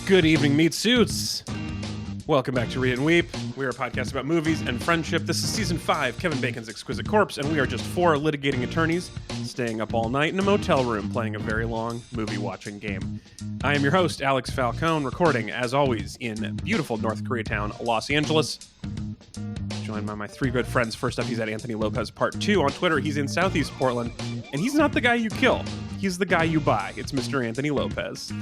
Good evening, meat suits. Welcome back to Read and Weep. We are a podcast about movies and friendship. This is season 5, Kevin Bacon's Exquisite Corpse, and we are just 4 litigating attorneys staying up all night in a motel room playing a very long movie-watching game. I am your host, Alex Falcone, recording, as always, in beautiful North Koreatown, Los Angeles. Joined by my 3 good friends. First up, he's at Anthony Lopez Part 2 on Twitter. He's in Southeast Portland, and he's not the guy you kill. He's the guy you buy. It's Mr. Anthony Lopez.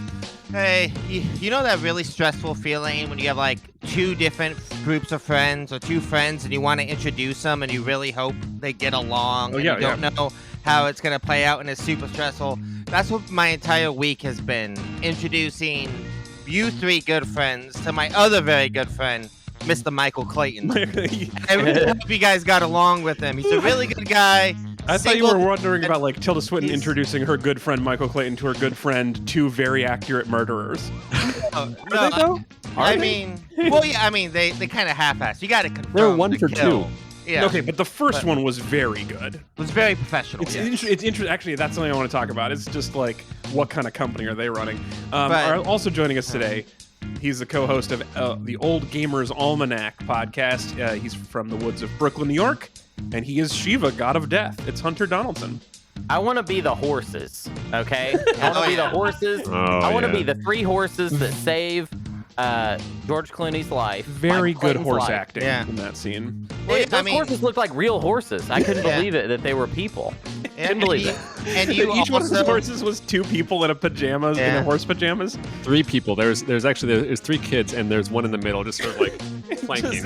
Hey, you know that really stressful feeling when you have like 2 different groups of friends or 2 friends and you want to introduce them and you really hope they get along and you don't know how it's going to play out and it's super stressful? That's what my entire week has been, introducing you 3 good friends to my other very good friend, Mr. Michael Clayton. I really hope you guys got along with him. He's a really good guy. I thought you were wondering about like Tilda Swinton introducing her good friend Michael Clayton to her good friend, 2 very accurate murderers. Are they though? I mean, they kind of half-assed. You got to confirm. They're 1 for 2. Yeah. Okay, but the first one was very good. It was very professional. It's interesting. Actually, that's something I want to talk about. It's just like, what kind of company are they running? Also joining us today, he's the co-host of the Old Gamers Almanac podcast. He's from the woods of Brooklyn, New York, and he is Shiva, God of Death. It's Hunter Donaldson. I want to be the horses, okay? I want to be the horses. I want to be the 3 horses that save George Clooney's life. Very good horse acting in that scene. Well, those horses looked like real horses. I couldn't believe it that they were people. Couldn't believe it. And each one of the horses was 2 people in pajamas, in horse pajamas. 3 people. There's 3 kids, and there's one in the middle, just sort of like flanking.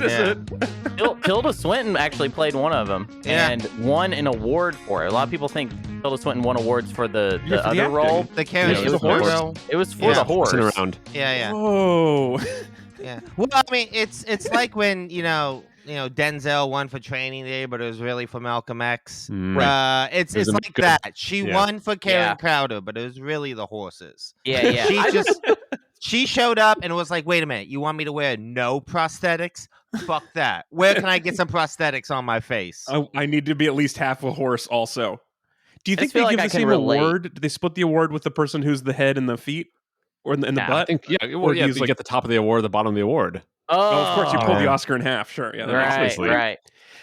Tilda Swinton actually played one of them and won an award for it. A lot of people think Tilda Swinton won awards for the other role. The character. It was for the horse. Around. Yeah. Oh. Yeah. Well, I mean, it's like when you know Denzel won for Training Day, but it was really for Malcolm X. Right. It's like that. She won for Karen Crowder, but it was really the horses. Yeah. She showed up and was like, "Wait a minute, you want me to wear no prosthetics? Fuck that. Where can I get some prosthetics on my face? I need to be at least half a horse also." Do you think they like give the same award? Do they split the award with the person who's the head and the feet? Or in the butt? I think, you get the top of the award, the bottom of the award. Oh, of course, you pull the Oscar in half. Sure, yeah, right.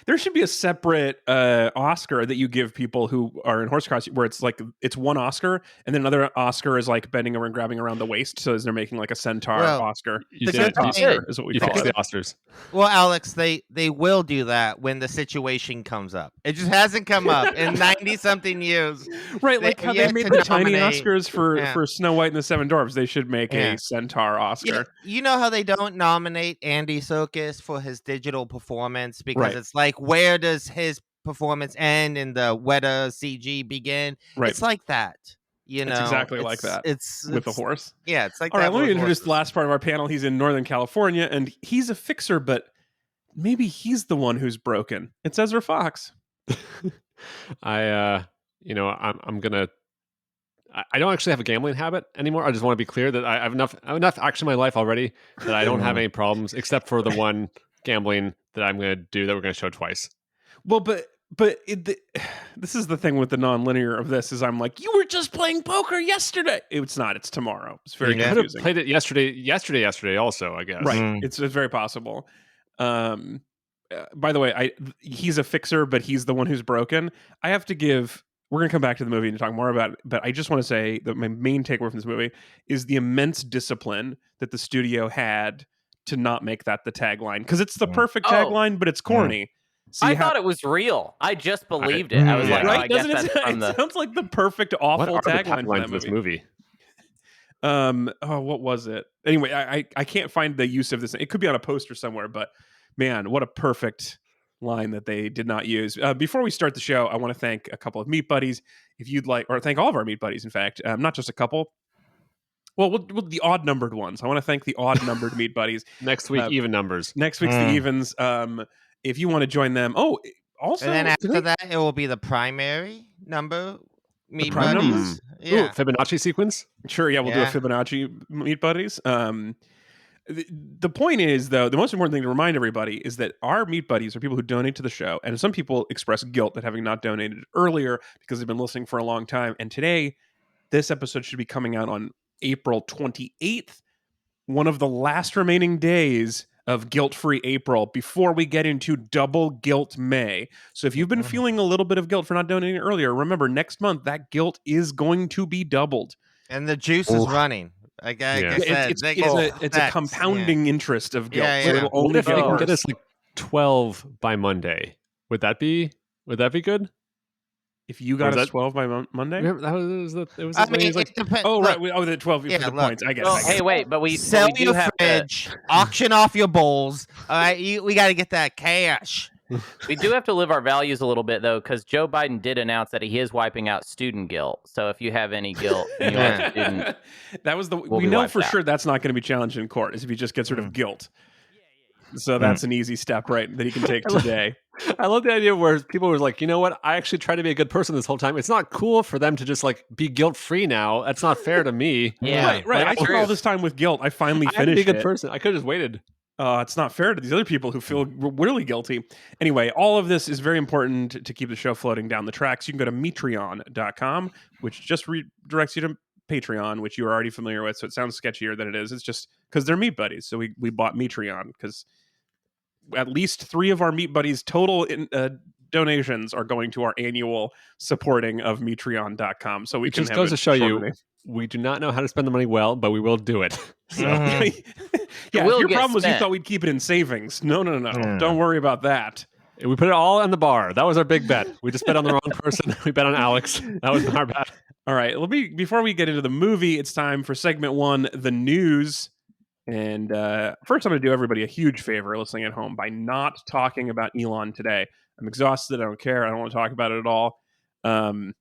There should be a separate Oscar that you give people who are in horse costume, where it's like it's one Oscar, and then another Oscar is like bending over and grabbing around the waist, so as they're making like a centaur Oscar. You Oscar is what we call it. The Oscars. Well, Alex, they will do that when the situation comes up. It just hasn't come up in 90-something years. Right, like how they made the tiny Oscars for Snow White and the 7 Dwarfs. They should make a centaur Oscar. You know how they don't nominate Andy Serkis for his digital performance because it's like, where does his performance end and the Weta CG begin? Right. It's like that. It's exactly like that. It's with the horse. Yeah, it's like all that. All right, let me introduce the last part of our panel. He's in Northern California, and he's a fixer, but maybe he's the one who's broken. It's Ezra Fox. I'm gonna. I don't actually have a gambling habit anymore. I just want to be clear that I have enough action in my life already that I don't have any problems, except for the one gambling that I'm going to do that we're going to show twice. Well, but this is the thing with the non-linear of this is I'm like, you were just playing poker yesterday. It's not. It's tomorrow. It's very confusing. Could have played it yesterday also, I guess. Right. It's very possible. By the way, he's a fixer, but he's the one who's broken. I have to give. We're going to come back to the movie and talk more about it, but I just want to say that my main takeaway from this movie is the immense discipline that the studio had to not make that the tagline, because it's the perfect tagline, but it's corny. I thought it was real. I just believed it. I was like, right? I guess that's from it sounds like the perfect awful tagline for that this movie. What was it? Anyway, I can't find the use of this. It could be on a poster somewhere, but man, what a perfect line that they did not use. Before we start the show, I want to thank a couple of meat buddies. If you'd like, or thank all of our meat buddies, in fact, not just a couple. Well, the odd numbered ones. I want to thank the odd numbered meat buddies. Next week, even numbers. Next week's the evens. If you want to join them, also, and then after that, it will be the primary number meat buddies. Yeah. Ooh, Fibonacci sequence. Sure, yeah, we'll do a Fibonacci meat buddies. The point is, though, the most important thing to remind everybody is that our meat buddies are people who donate to the show, and some people express guilt at having not donated earlier because they've been listening for a long time. And today, this episode should be coming out on April 28th. one of the last remaining days of guilt-free April before we get into double guilt May. So if you've been feeling a little bit of guilt for not donating earlier, remember next month that guilt is going to be doubled. And the juice is running. Like I said, it's a compounding interest of guilt. Yeah, so it'll only what if get they can worse. get us like 12 by Monday? Would that be good? If you got us 12 by Monday? Remember, that was it was I mean, it depends. Oh, right. The 12 for the points. I get it. Hey, wait, but we sell do your have fridge, auction off your bowls. All right, we got to get that cash. We do have to live our values a little bit, though, because Joe Biden did announce that he is wiping out student guilt. So if you have any guilt, and you are a student, that was we know for sure that's not going to be challenged in court. Is if he just gets rid of guilt. So that's an easy step, right? That he can take today. I love the idea where people were like, you know what? I actually try to be a good person this whole time. It's not cool for them to just like be guilt free now. That's not fair to me. Yeah, right. I took all this time with guilt. I finally finished. I had to be a good person. I could have just waited. It's not fair to these other people who feel really guilty. Anyway, all of this is very important to keep the show floating down the tracks. You can go to Metreon.com, which just redirects you to Patreon, which you are already familiar with. So it sounds sketchier than it is. It's just because they're Meat Buddies. So we bought Metreon because at least 3 of our Meat Buddies total donations are going to our annual supporting of Metreon.com. So we it can just have goes it to show you shortly. we do not know how to spend the money well, but we will do it. So. Yeah, your problem was you thought we'd keep it in savings. No. Don't worry about that. We put it all on the bar. That was our big bet. We just bet on the wrong person. We bet on Alex. That was our bet. All right. Before we get into the movie, it's time for segment 1, the news. And first, I'm going to do everybody a huge favor listening at home by not talking about Elon today. I'm exhausted. I don't care. I don't want to talk about it at all. The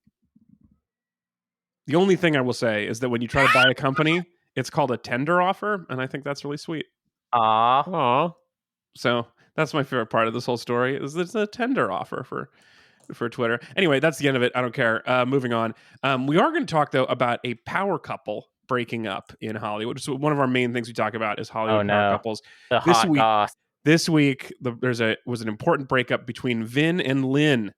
only thing I will say is that when you try to buy a company, it's called a tender offer, and I think that's really sweet. Aww. So that's my favorite part of this whole story is it's a tender offer for Twitter. Anyway, that's the end of it. I don't care. Moving on. We are going to talk, though, about a power couple breaking up in Hollywood. So one of our main things we talk about is Hollywood power couples. This week, was an important breakup between Vin and Lin.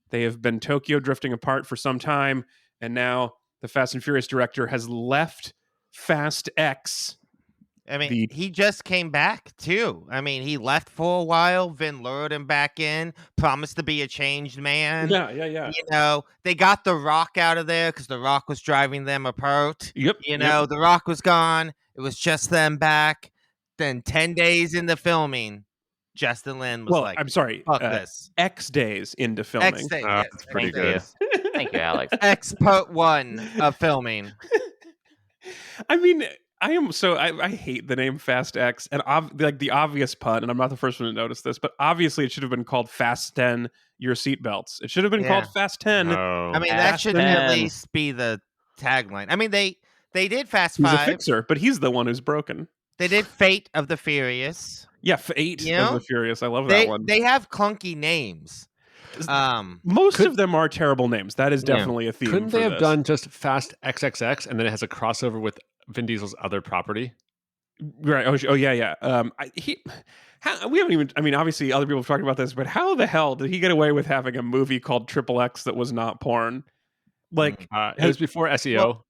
They have been Tokyo drifting apart for some time, and now the Fast and Furious director has left Fast X. I mean, he just came back, too. I mean, he left for a while. Vin lured him back in, promised to be a changed man. Yeah. You know, they got The Rock out of there because The Rock was driving them apart. Yep. The Rock was gone. It was just them back. Then 10 days into filming, Justin Lin was like, I'm sorry. Fuck this. X days into filming. X days. That's pretty good. Thank you, Alex. X part 1 of filming. I mean, I hate the name Fast X, and the obvious pun, and I'm not the first one to notice this, but obviously it should have been called Fasten Your Seatbelts. It should have been called Fast 10. Oh. I mean, that should at least be the tagline. I mean, they did Fast 5. He's a fixer, but he's the one who's broken. They did Fate of the Furious. Yeah, Fate of the Furious. I love that one. They have clunky names. Most of them are terrible names. That is definitely a theme. Couldn't they have done just Fast XXX and then it has a crossover with Vin Diesel's other property? Right. Oh yeah. We haven't even. I mean, obviously, other people have talked about this, but how the hell did he get away with having a movie called Triple X that was not porn? Like, it was before SEO. Well,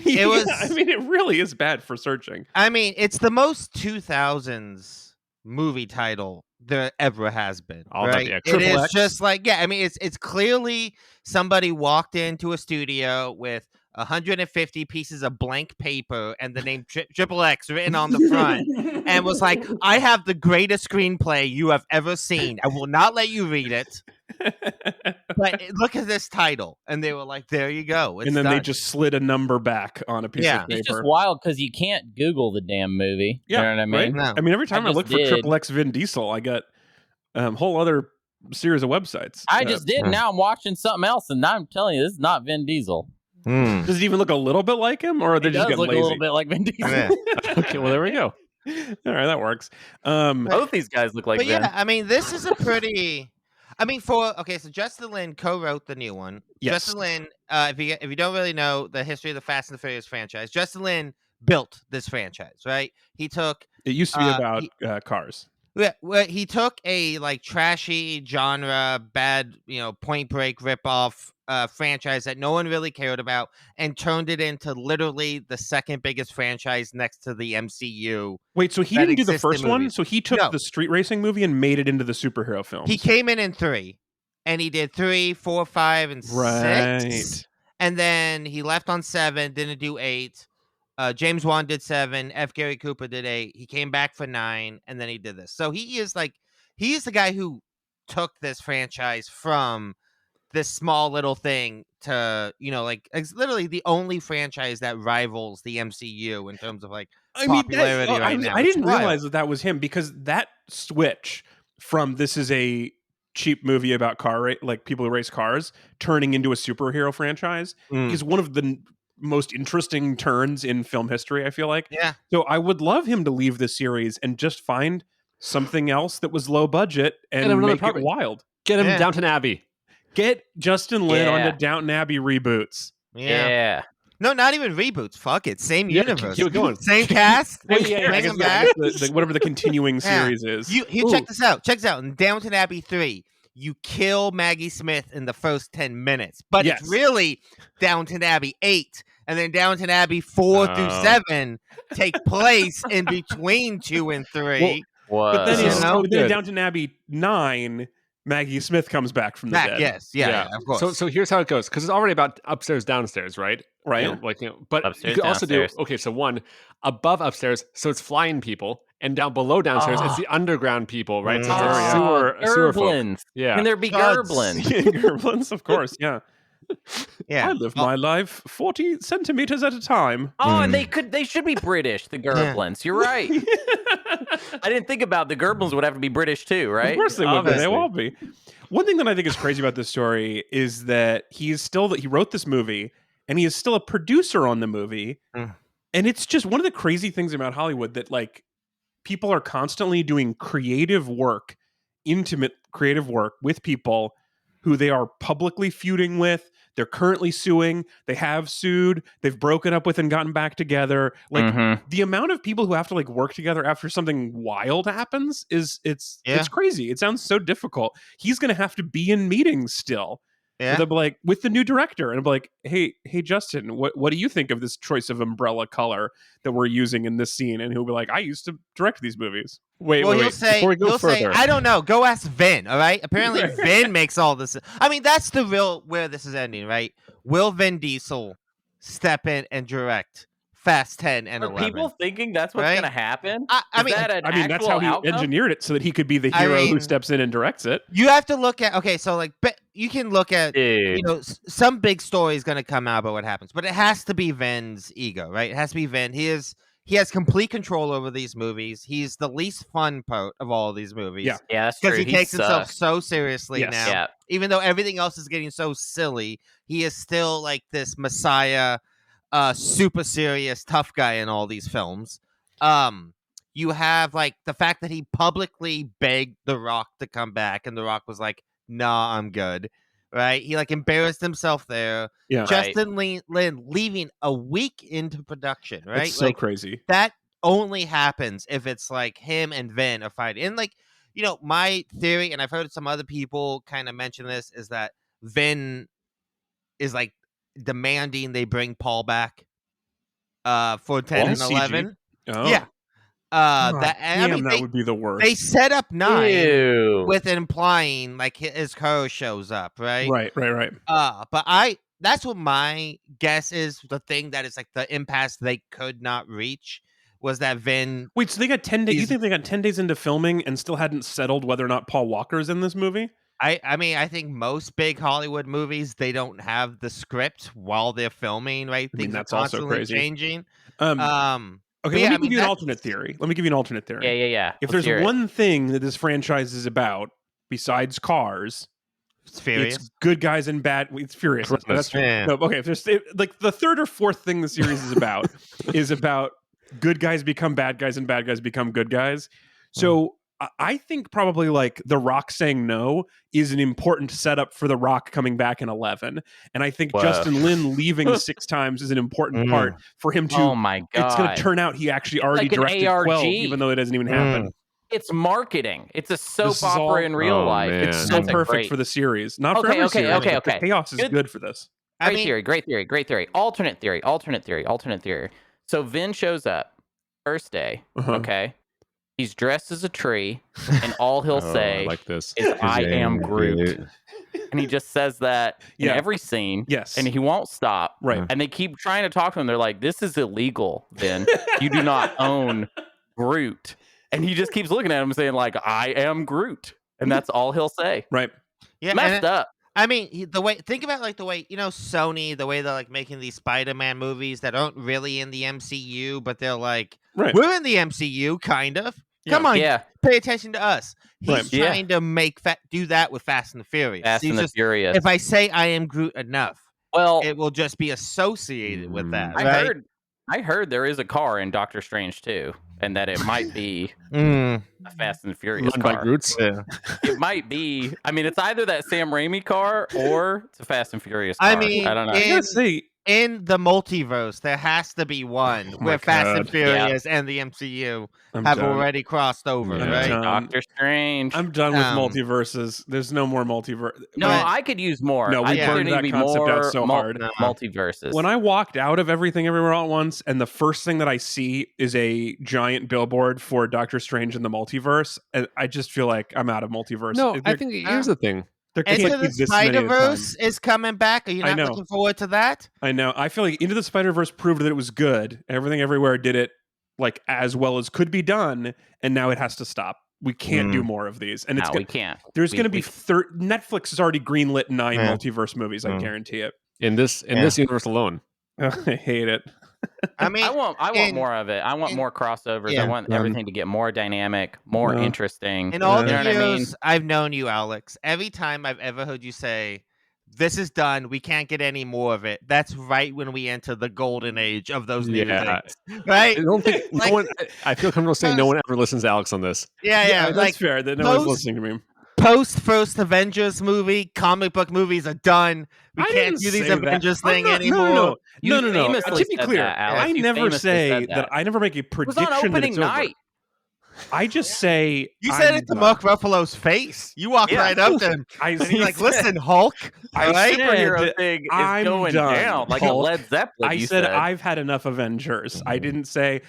it was. I mean, it really is bad for searching. I mean, it's the most 2000s movie title there ever has been. Right? It is X. just like, I mean, it's clearly somebody walked into a studio with 150 pieces of blank paper and the name Triple X written on the front and was like, I have the greatest screenplay you have ever seen. I will not let you read it. But look at this title. And they were like, there you go. And then they just slid a number back on a piece of paper. It's just wild because you can't Google the damn movie. Yeah, you know what I mean? Right? No. I mean, every time I look for Triple X Vin Diesel, I get a whole other series of websites. I just did. Now I'm watching something else, and now I'm telling you, this is not Vin Diesel. Does it even look a little bit like him, or are they just getting lazy? A little bit like Vin Diesel. Yeah. Okay, well there we go. All right, that works. Both these guys look like but Vin. Yeah, I mean, this is a pretty. I mean, so Justin Lin co-wrote the new one. Yes. Justin Lin, if you don't really know the history of the Fast and the Furious franchise, Justin Lin built this franchise, right? He took. It used to be about cars. Yeah, well, he took a like trashy genre, bad, Point Break ripoff franchise that no one really cared about and turned it into literally the second biggest franchise next to the MCU. Wait, so he didn't do the first one? So he took the street racing movie and made it into the superhero films? He came in 3, and he did 3, 4, 5, and 6. And then he left on 7, didn't do 8. James Wan did 7. F. Gary Cooper did 8. He came back for 9, and then he did this. So he is the guy who took this franchise from this small little thing to, it's literally the only franchise that rivals the MCU in terms of popularity right now. I didn't realize that was him, because that switch from this is a cheap movie about people who race cars turning into a superhero franchise is one of the most interesting turns in film history, I feel like. Yeah. So I would love him to leave this series and just find something else that was low budget and make it wild. Get him Downton Abbey. Get Justin Lin onto Downton Abbey reboots. Yeah. No, not even reboots. Fuck it. Same universe. Keep it going. Same cast. Bring him back. Whatever the continuing series is. Check this out. Check this out. In Downton Abbey 3, you kill Maggie Smith in the first 10 minutes. But it's really Downton Abbey 8. And then Downton Abbey 4 through 7 take place in between 2 and 3. But then Downton Abbey 9... Maggie Smith comes back from the dead. Yes, yeah, of course. So here's how it goes, because it's already about upstairs, downstairs, right? Right. But upstairs, you could also downstairs. do so 1 above upstairs, so it's flying people, and down below downstairs, it's the underground people, right? So it's sewer folk. Gerblins. Yeah, Can there be gerblins? Gerblins, of course. Yeah. Yeah. I live my life 40 centimeters at a time. Oh, and they should be British, the Gerblins. You're right. I didn't think about the Gerblins would have to be British too, right? Of course they would. They will all be. One thing that I think is crazy about this story is that he wrote this movie and he is still a producer on the movie. And it's just one of the crazy things about Hollywood that people are constantly doing creative work, intimate creative work with people who they are publicly feuding with. They're currently suing. They have sued. They've broken up with and gotten back together. The amount of people who have to work together after something wild happens it's crazy. It sounds so difficult. He's going to have to be in meetings still. Yeah. They'll be with the new director, and I'll be hey, Justin, what do you think of this choice of umbrella color that we're using in this scene? And he'll be I used to direct these movies. Wait. He'll say, I don't know. Go ask Vin, all right? Apparently Vin makes all this. I mean, that's the real where this is ending, right? Will Vin Diesel step in and direct Fast 10 and 11? Are people thinking that's what's going to happen? I mean, that's how he engineered it, so that he could be the hero who steps in and directs it. You have to look at, you can look at, some big story is going to come out about what happens, but it has to be Vin's ego, right? It has to be Vin. He has complete control over these movies. He's the least fun part of all of these movies. Yeah, that's true. Because he takes himself so seriously now. Yeah. Even though everything else is getting so silly, he is still this messiah, super serious, tough guy in all these films. You have the fact that he publicly begged The Rock to come back, and The Rock was nah, I'm good. Right? He embarrassed himself there. Yeah. Justin Lin leaving a week into production, right? It's so crazy. That only happens if it's him and Vin are fighting. And my theory, and I've heard some other people kind of mention this, is that Vin is demanding they bring Paul back for 10 and 11. Oh. Yeah. That would be the worst. They set up 9 with implying his car shows up, right? Right. But that's what my guess is. The thing that is the impasse they could not reach was that Vin. Wait, so they got 10 days? You think they got 10 days into filming and still hadn't settled whether or not Paul Walker's in this movie? I mean, I think most big Hollywood movies, they don't have the script while they're filming, right? Things that's are constantly also crazy. changing. Okay, let me give you an alternate theory. Yeah. If there's one thing that this franchise is about, besides cars, it's good guys and bad. It's Furious. That's true. Yeah. No, okay, if there's the third or fourth thing the series is about is about good guys become bad guys and bad guys become good guys. So I think probably The Rock saying no is an important setup for The Rock coming back in 11. And I think Justin Lin leaving 6 times is an important part for him to. Oh my God. It's going to turn out he actually already directed 12, even though it doesn't even happen. It's marketing. It's a soap opera in real life. Man. It's so perfect for the series. Not for every series. Okay. The chaos is good for this. Great theory. Alternate theory. So Vin shows up first day. Okay. He's dressed as a tree, and all he'll say is, "I am Groot." And he just says that in every scene. Yes. And he won't stop. Right. And they keep trying to talk to him. They're like, "This is illegal, Vin. You do not own Groot." And he just keeps looking at him saying, like, "I am Groot." And that's all he'll say. Right. Yeah. Messed up. I mean, think about like the way, Sony, the way they're like making these Spider-Man movies that aren't really in the MCU, but they're like, we're in the MCU, kind of. Come on, pay attention to us. He's trying to do that with Fast and the Furious. Furious. If I say I am Groot enough, it will just be associated with that. I heard there is a car in Doctor Strange too, and that it might be a Fast and Furious car. By Groots? Yeah. It might be. I mean, it's either that Sam Raimi car or it's a Fast and Furious car. I mean, I don't know. In the multiverse, there has to be one where Fast and Furious and the MCU have already crossed over, right? Doctor Strange. I'm done with multiverses. There's no more multiverse. No, I could use more. No, we burned that concept out so hard. Multiverses. When I walked out of Everything Everywhere All at Once, and the first thing that I see is a giant billboard for Doctor Strange in the multiverse, and I just feel like I'm out of multiverse. No, I think here's the thing. Into the Spider-Verse is coming back. Are you not looking forward to that? I know. I feel like Into the Spider-Verse proved that it was good. Everything Everywhere did it like as well as could be done, and now it has to stop. We can't do more of these. And we can't. There's going to be Netflix has already greenlit 9 multiverse movies. I guarantee it. In this universe alone. I hate it. I mean, I want more of it. I want more crossovers. I want everything to get more dynamic, more interesting. In all the years I've known you, Alex, every time I've ever heard you say, "This is done. We can't get any more of it," that's right when we enter the golden age of those new things, right? I don't think I feel comfortable saying no one ever listens to Alex on this. Yeah, that's fair. That no one's listening to me. Post first Avengers movie, comic book movies are done. We can't do these Avengers thing anymore. No. To be clear, I never say that. I never make a prediction that it's over. I just say you said it to Mark Ruffalo's face. You walk right up to him. And he's like, "Listen, Hulk, superhero thing is going down like a Led Zeppelin." I said I've had enough Avengers. I didn't say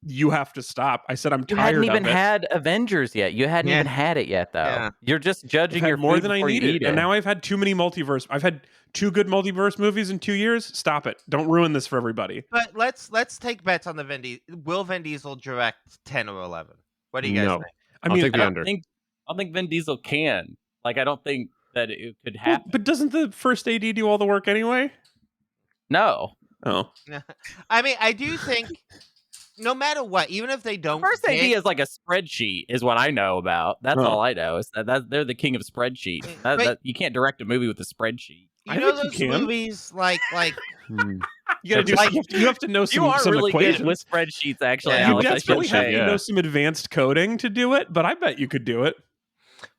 you have to stop. I said I'm tired of it. You hadn't even had Avengers yet. You hadn't even had it yet, though. Yeah. You're just judging your more than I needed, and now I've had too many multiverse. I've had 2 good multiverse movies in 2 years. Stop it! Don't ruin this for everybody. But let's take bets on the Vin Diesel. Will Vin Diesel direct 10 or 11? What do you guys think? I mean, I don't think Vin Diesel can. Like, I don't think that it could happen. But doesn't the first AD do all the work anyway? No. Oh. I mean, I do think. No matter what, even if they don't, first AD is like a spreadsheet, is what I know about. That's all I know. Is that they're the king of spreadsheets. You can't direct a movie with a spreadsheet. You know those movies like you gotta do. You have to know some. You are some really equations. good with spreadsheets, actually. You Alex, definitely have to know some advanced coding to do it, but I bet you could do it.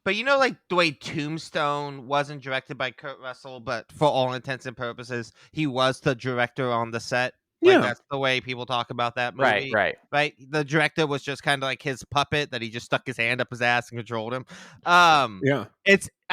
But you know, like the way Tombstone wasn't directed by Kurt Russell, but for all intents and purposes, he was the director on the set. Like, that's the way people talk about that movie. Right. The director was just kind of like his puppet that he just stuck his hand up his ass and controlled him. I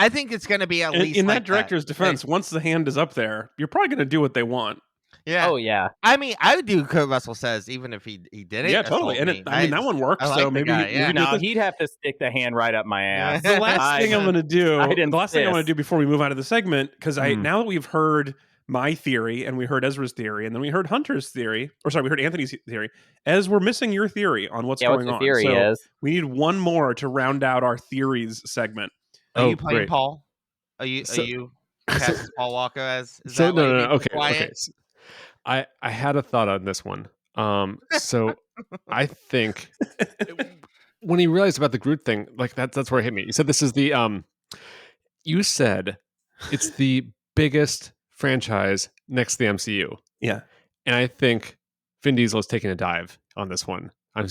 think it's going to be at least in that director's defense. Once the hand is up there, you're probably going to do what they want. Yeah. Oh yeah. I mean, I would do Kurt Russell says even if he didn't. Yeah, totally. And that one works. Like so maybe he'd have to stick the hand right up my ass. The last thing I'm going to do. The last thing I want to do before we move out of the segment, because now that we've heard my theory, and we heard Ezra's theory, and then we heard Hunter's theory, we heard Anthony's theory. Ez, we're missing your theory on what's going on. Theory is. We need one more to round out our theories segment. Are you playing Paul? Are you casting Paul Walker as? Okay. So, I had a thought on this one. So I think when he realized about the Groot thing, like that's where it hit me. You said this is the you said it's the biggest franchise next to the MCU. Yeah. And I think Vin Diesel is taking a dive on this one. I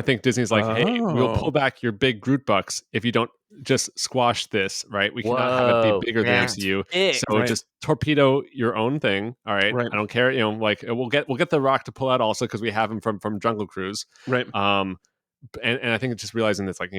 think Disney's like, hey, we'll pull back your big Groot bucks if you don't just squash this, right? We cannot have it be bigger than MCU. So just torpedo your own thing. All right. I don't care. Like we'll get The Rock to pull out also because we have him from Jungle Cruise. Right. and I think it's just realizing it's like,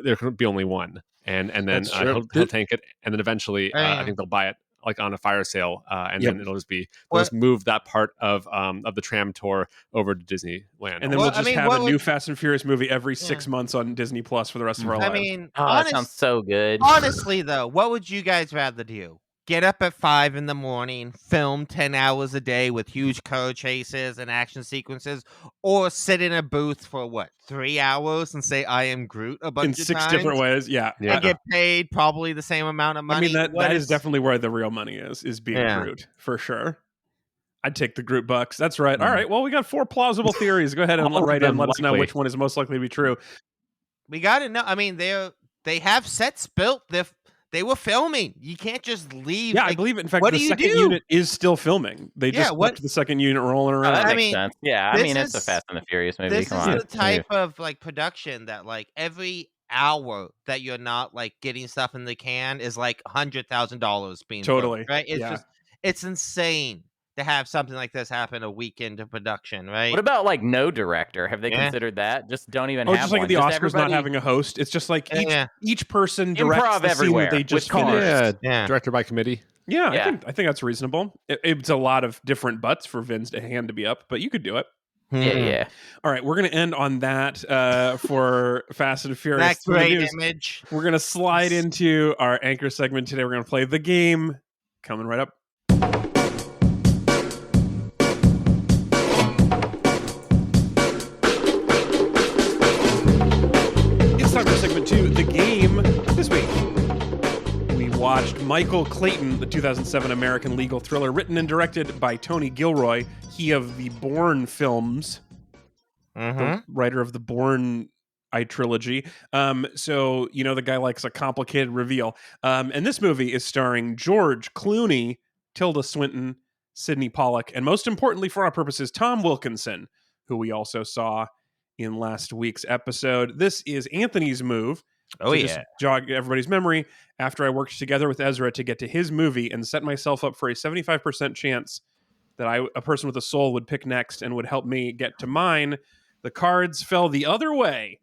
there could be only one, and then he'll tank it, and then eventually I think they'll buy it like on a fire sale, and then it'll just move that part of the tram tour over to Disneyland, and then we'll just have a new Fast and Furious movie every 6 months on Disney Plus for the rest of our lives. I mean, that sounds so good. Honestly, though, what would you guys rather do? Get up at 5 a.m, film 10 hours a day with huge car chases and action sequences, or sit in a booth for 3 hours and say "I am Groot" a bunch of times? In 6 different ways, yeah. And get paid probably the same amount of money. I mean, that is definitely where the real money is being Groot, for sure. I'd take the Groot bucks. That's right. All right, well, we got 4 plausible theories. Go ahead and write in. Let us know which one is most likely to be true. We got to know. I mean, they have sets built. They were filming. You can't just leave. Yeah, I believe it. In fact, the second unit is still filming. They just left the second unit rolling around. That makes sense. Yeah, I mean, it's a Fast and the Furious movie. This is the type of production that every hour that you're not getting stuff in the can is $100,000 being totally built, right. It's insane to have something like this happen a week into production, right? What about no director? Have they considered that? Just don't even have just one. Like the Oscars not having a host. It's just like each person directs improv the everywhere. Scene that they just finished. Director by committee. Yeah, I think that's reasonable. It's a lot of different butts for Vin's hand to be up, but you could do it. Yeah. All right, we're going to end on that for Fast and Furious. That great image. We're going to slide into our anchor segment today. We're going to play the game. Coming right up. Time for segment 2, the game. This week, we watched Michael Clayton, the 2007 American legal thriller written and directed by Tony Gilroy, he of the Bourne films, the writer of the Bourne trilogy. So, the guy likes a complicated reveal. And this movie is starring George Clooney, Tilda Swinton, Sidney Pollack, and most importantly for our purposes, Tom Wilkinson, who we also saw in last week's episode. This is Anthony's move. Just jog everybody's memory. After I worked together with Ezra to get to his movie and set myself up for a 75% chance that a person with a soul would pick next and would help me get to mine, the cards fell the other way,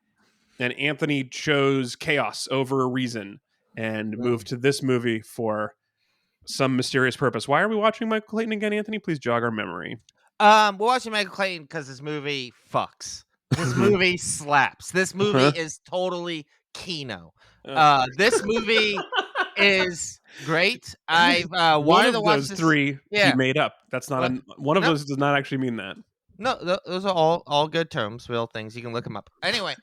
and Anthony chose chaos over reason and moved to this movie for some mysterious purpose. Why are we watching Michael Clayton again, Anthony? Please jog our memory. We're watching Michael Clayton because this movie fucks. This movie slaps. This movie is totally Kino. This movie is great. I've wanted to watch those 3 he made up. That's not one of those does not actually mean that. No, those are all good terms, real things. You can look them up. Anyway,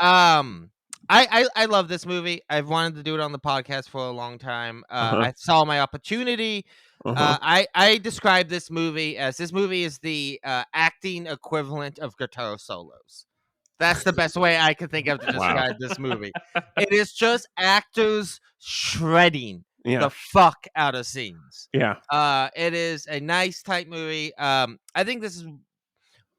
I love this movie. I've wanted to do it on the podcast for a long time. I saw my opportunity. I describe this movie as is the acting equivalent of guitar solos. That's the best way I could think of to describe this movie. It is just actors shredding the fuck out of scenes. Yeah. It is a nice, tight movie. I think this is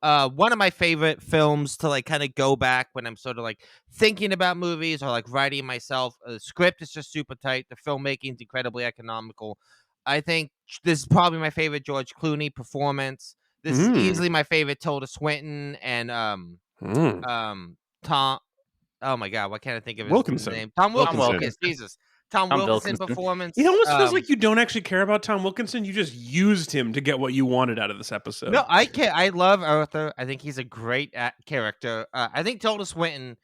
one of my favorite films to kind of go back when I'm sort of thinking about movies or writing myself. The script is just super tight. The filmmaking is incredibly economical. I think this is probably my favorite George Clooney performance. This is easily my favorite Tilda Swinton and Tom. Oh my God, why can't I think of his name? Tom Wilkinson. Jesus. Tom Wilkinson performance. It almost feels like you don't actually care about Tom Wilkinson. You just used him to get what you wanted out of this episode. No, I care. I love Arthur. I think he's a great character. I think Tilda Swinton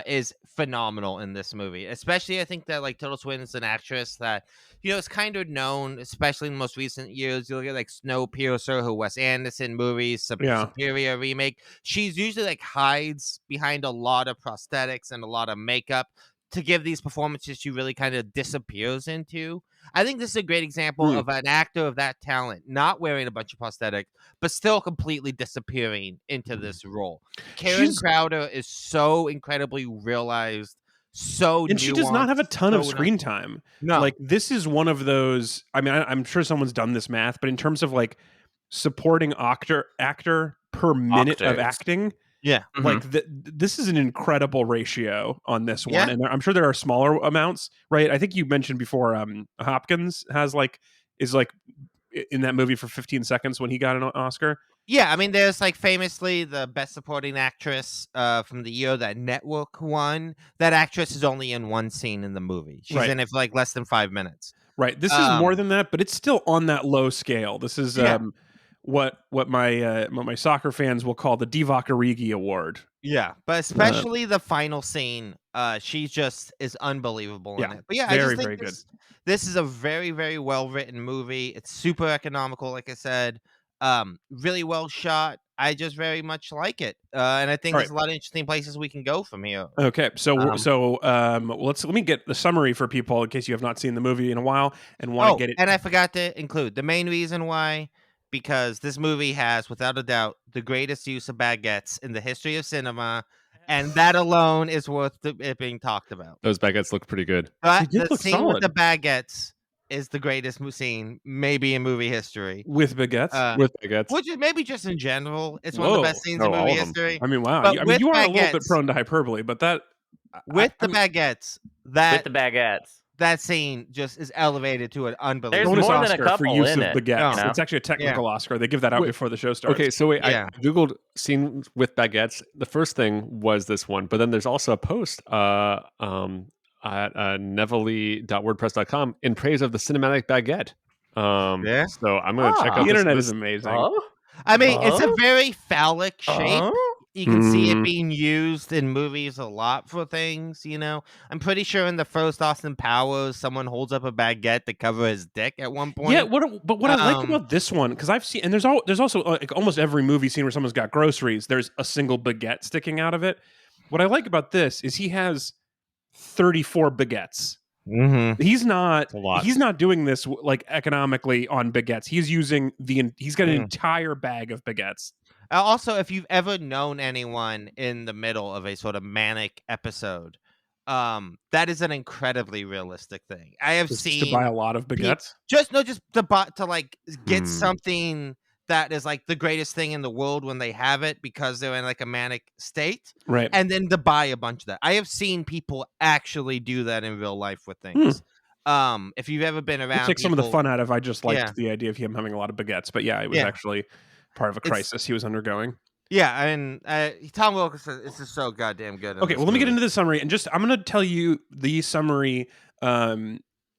is phenomenal in this movie. Especially, I think that Tilda Swinton is an actress that is kind of known, especially in the most recent years. You look at Snowpiercer, her Wes Anderson movies, Superior remake. She's usually hides behind a lot of prosthetics and a lot of makeup to give these performances she really kind of disappears into. I think this is a great example of an actor of that talent not wearing a bunch of prosthetics, but still completely disappearing into this role. Karen Crowder is so incredibly realized, and she does not have a ton of screen time. No, this is one of those. I mean, I'm sure someone's done this math, but in terms of supporting actor per minute of acting. Yeah. This is an incredible ratio on this one. And I'm sure there are smaller amounts, right? I think you mentioned before Hopkins has is in that movie for 15 seconds when he got an Oscar. Yeah, I mean, there's like famously the best supporting actress from the year that Network won. That actress is only in one scene in the movie. She's in it for like less than 5 minutes. Right. This is more than that, but it's still on that low scale. This is what my soccer fans will call the Divock Origi Award. Yeah, but especially the final scene, she just is unbelievable in it. But yeah, very, I just think very good. This is a very, very well written movie. It's super economical, like I said. Really well shot. I just very much like it, and I think there's a lot of interesting places we can go from here. Okay, let me get the summary for people in case you have not seen the movie in a while and want to get it. And I forgot to include the main reason why. Because this movie has, without a doubt, the greatest use of baguettes in the history of cinema, and that alone is worth it being talked about. Those baguettes look pretty good. But the scene with the baguettes is the greatest scene, maybe in movie history. With baguettes? With baguettes. Which is maybe just in general. It's one of the best scenes in movie history. I mean, wow. But you are a little bit prone to hyperbole, but that... With the baguettes, that scene just is elevated to an unbelievable. There's more Oscar than a couple for use in of baguettes. You know? It's actually a technical Oscar. They give that out before the show starts. Okay, so wait, I googled scene with baguettes. The first thing was this one, but then there's also a post at neville.wordpress.com in praise of the cinematic baguette. So I'm going to check out the internet is amazing. I mean, it's a very phallic shape. You can see it being used in movies a lot for things, you know. I'm pretty sure in the first Austin Powers, someone holds up a baguette to cover his dick at one point. Yeah, but what I like about this one, because I've seen, and there's also like almost every movie scene where someone's got groceries, there's a single baguette sticking out of it. What I like about this is he has 34 baguettes. Mm-hmm. He's not doing this like economically on baguettes. He's got an entire bag of baguettes. Also, if you've ever known anyone in the middle of a sort of manic episode, that is an incredibly realistic thing. I have seen to buy a lot of baguettes. Just to like get something that is like the greatest thing in the world when they have it because they're in like a manic state, right? And then to buy a bunch of that. I have seen people actually do that in real life with things. If you've ever been around, take some of the fun out of. I just liked the idea of him having a lot of baguettes, but it was actually part of a crisis he was undergoing. Yeah, and Tom Wilkinson is just so goddamn good. Okay, well, let me get into the summary, and I'm going to tell you the summary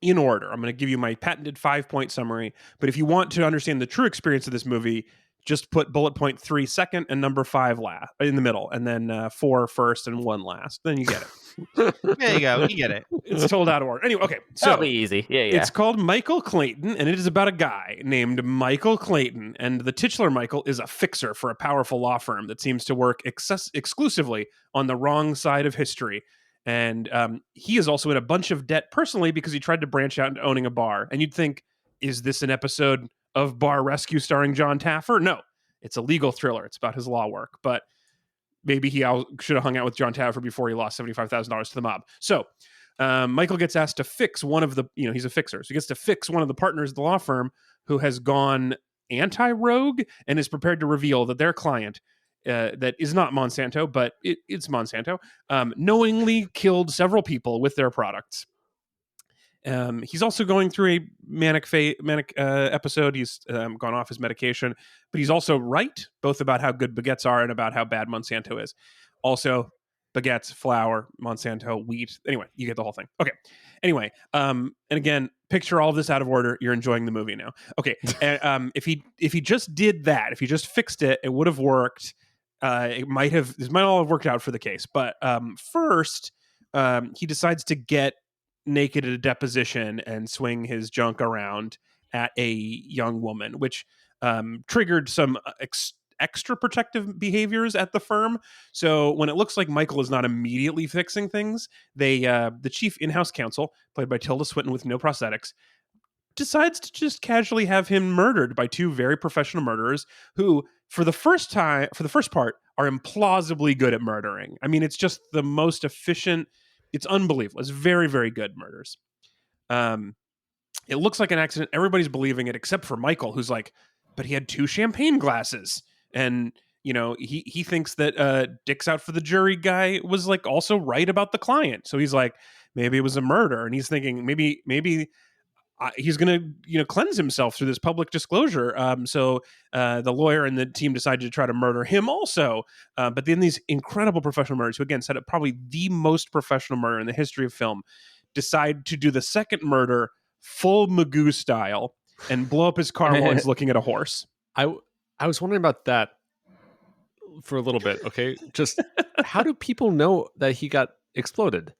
in order. I'm going to give you my patented 5-point summary, but if you want to understand the true experience of this movie, just put bullet point 3 second and number 5 last in the middle, and then 4 first and 1 last. Then you get it. There you go. You get it. It's told out of order. Anyway, okay. So that'll be easy. Yeah. It's called Michael Clayton, and it is about a guy named Michael Clayton, and the titular Michael is a fixer for a powerful law firm that seems to work exclusively on the wrong side of history. And he is also in a bunch of debt personally because he tried to branch out into owning a bar. And you'd think, is this an episode of Bar Rescue starring John Taffer? No, it's a legal thriller. It's about his law work. But maybe he should have hung out with John Taffer before he lost $75,000 to the mob. So Michael gets asked to fix one of the, he's a fixer. So he gets to fix one of the partners of the law firm who has gone anti-rogue and is prepared to reveal that their client, that is not Monsanto, but it's Monsanto, knowingly killed several people with their products. He's also going through a manic episode. He's gone off his medication, but he's also right, both about how good baguettes are and about how bad Monsanto is. Also, baguettes, flour, Monsanto, wheat. Anyway, you get the whole thing. Okay. Anyway, and again, picture all of this out of order. You're enjoying the movie now. Okay. If he just did that, if he just fixed it, it would have worked. This might all have worked out for the case. But first, he decides to get naked at a deposition and swing his junk around at a young woman, which triggered some extra protective behaviors at the firm. So when it looks like Michael is not immediately fixing things, the chief in-house counsel, played by Tilda Swinton with no prosthetics, decides to just casually have him murdered by 2 very professional murderers who, for the first part, are implausibly good at murdering. I mean, it's just the most efficient. It's unbelievable. It's very, very good murders. It looks like an accident. Everybody's believing it except for Michael, who's like, but he had 2 champagne glasses. And, he thinks that Dicks Out for the Jury guy was like also right about the client. So he's like, maybe it was a murder. And he's thinking, maybe he's going to cleanse himself through this public disclosure. So the lawyer and the team decided to try to murder him also. But then these incredible professional murderers, who again set up probably the most professional murder in the history of film, decide to do the second murder full Magoo style and blow up his car while he's looking at a horse. I was wondering about that for a little bit. Okay, just how do people know that he got exploded?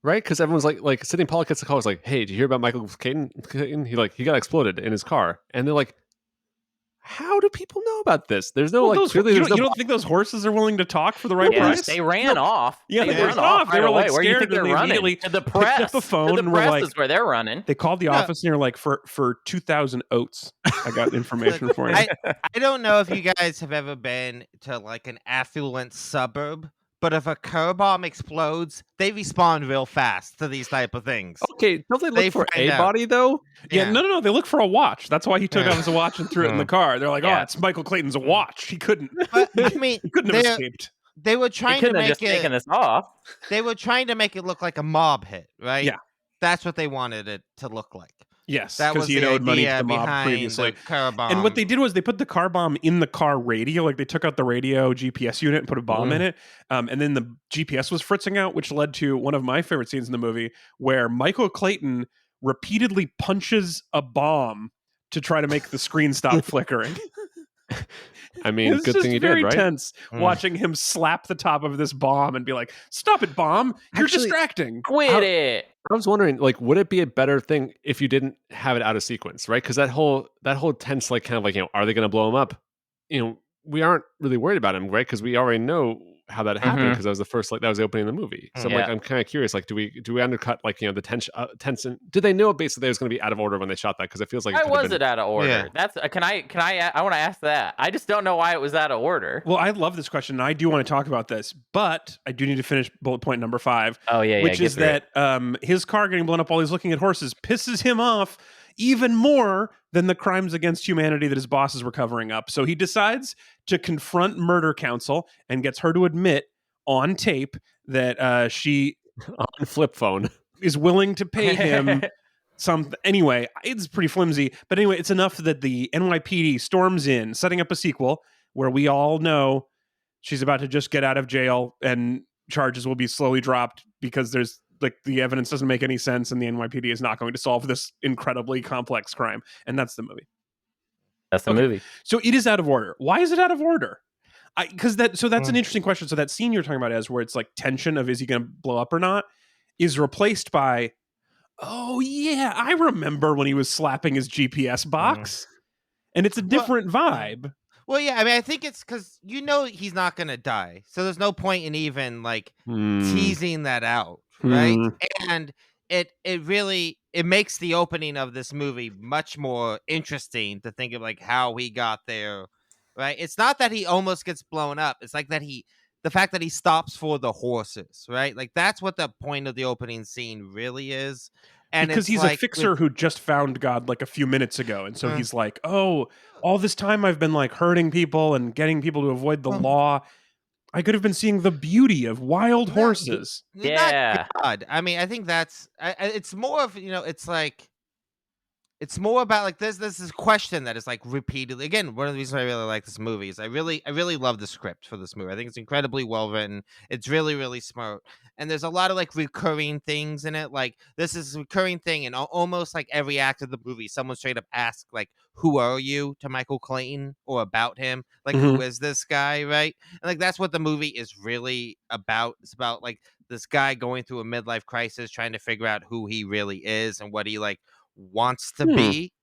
Right, because everyone's like Sidney Pollack gets the call. It's like, hey, did you hear about Michael Clayton? He got exploded in his car, and they're like, how do people know about this? There's no clearly. You don't think those horses are willing to talk for the right price? They ran off. Yeah, they ran off. They were like where scared, they're running to the press. Up a phone. To the press is where they're running. They called the office and they're like, for 2,000 oats, I got information for you. I don't know if you guys have ever been to like an affluent suburb, but if a car bomb explodes, they respond real fast to these type of things. Okay, don't they look for a body though? Yeah, no. They look for a watch. That's why he took off his watch and threw it in the car. They're like, oh, it's Michael Clayton's watch. He couldn't. But, I mean, he couldn't have escaped. They were trying to make taken this off. They were trying to make it look like a mob hit, right? Yeah, that's what they wanted it to look like. Yes, because he had owed money to the mob previously. And what they did was they put the car bomb in the car radio. Like they took out the radio GPS unit and put a bomb in it. And then the GPS was fritzing out, which led to one of my favorite scenes in the movie where Michael Clayton repeatedly punches a bomb to try to make the screen stop flickering. I mean, good thing you did, right? It's very tense watching him slap the top of this bomb and be like, "Stop it, bomb! You're distracting. Quit it." I was wondering, like, would it be a better thing if you didn't have it out of sequence, right? Because that whole tense, like, kind of like, are they going to blow him up? We aren't really worried about him, right? Because we already know how that happened because that was the first, that was the opening of the movie. So I'm kind of curious, do we undercut, the tension? Did they know basically it was going to be out of order when they shot that? Because it feels like why was it out of order? Yeah. That's I want to ask that. I just don't know why it was out of order. Well, I love this question, and I do want to talk about this, but I do need to finish bullet point number 5. Oh yeah, which is that his car getting blown up while he's looking at horses pisses him off even more than the crimes against humanity that his bosses were covering up. So he decides to confront murder counsel and gets her to admit on tape that she on flip phone is willing to pay him some. Anyway, it's pretty flimsy, but anyway, it's enough that the NYPD storms in, setting up a sequel where we all know she's about to just get out of jail and charges will be slowly dropped because there's the evidence doesn't make any sense and the NYPD is not going to solve this incredibly complex crime. And that's the movie. That's the movie. So it is out of order. Why is it out of order? That's an interesting question. So that scene you're talking about, Ez, where it's like tension of is he going to blow up or not, is replaced by, oh yeah, I remember when he was slapping his GPS box. And it's a different vibe. Well, yeah, I mean, I think it's because he's not going to die. So there's no point in even teasing that out. Right. And it really makes the opening of this movie much more interesting to think of how he got there. Right. It's not that he almost gets blown up. It's like the fact that he stops for the horses. Right. That's what the point of the opening scene really is. And because he's a fixer who just found God a few minutes ago. And so he's like, oh, all this time I've been hurting people and getting people to avoid the law. I could have been seeing the beauty of wild horses. Yeah. God. I mean, I think that's it's more of, it's more about there's this question that is repeatedly. Again, one of the reasons I really like this movie is I really love the script for this movie. I think it's incredibly well written. It's really, really smart. And there's a lot of recurring things in it. This is a recurring thing in almost every act of the movie. Someone straight up asks who are you to Michael Clayton or about him? Who is this guy? Right. And that's what the movie is really about. It's about this guy going through a midlife crisis, trying to figure out who he really is and what he wants to be.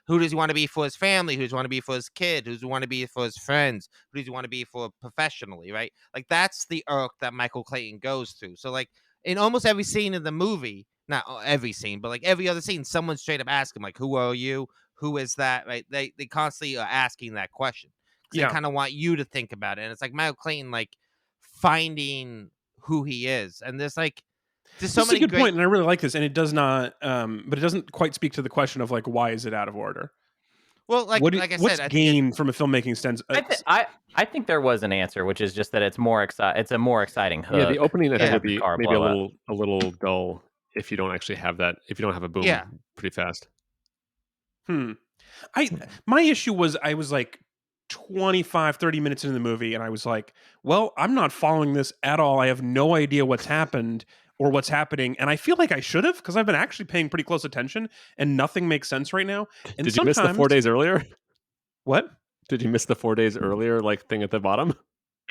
Who does he want to be for his family? Who does he want to be for his kid? Who does he want to be for his friends? Who does he want to be for professionally? Right. That's the arc that Michael Clayton goes through. So in almost every scene in the movie, not every scene, but every other scene, someone straight up asks him who are you? Who is that? Right. They constantly are asking that question. They kind of want you to think about it. And it's Michael Clayton finding who he is. And there's this is a good point, and I really like this. And it does not, but it doesn't quite speak to the question of why is it out of order? Well, what's gained from a filmmaking sense? I think there was an answer, which is just that it's more it's a more exciting hook. Yeah, the opening I think would be maybe a little dull if you don't actually have that, if you don't have a boom pretty fast. My issue was I was like 25-30 minutes into the movie and I was like, well, I'm not following this at all. I have no idea what's happened or what's happening, and I feel like I should have, because I've been actually paying pretty close attention and nothing makes sense right now. And did you miss the 4 days earlier? What? Did you miss the 4 days earlier thing at the bottom?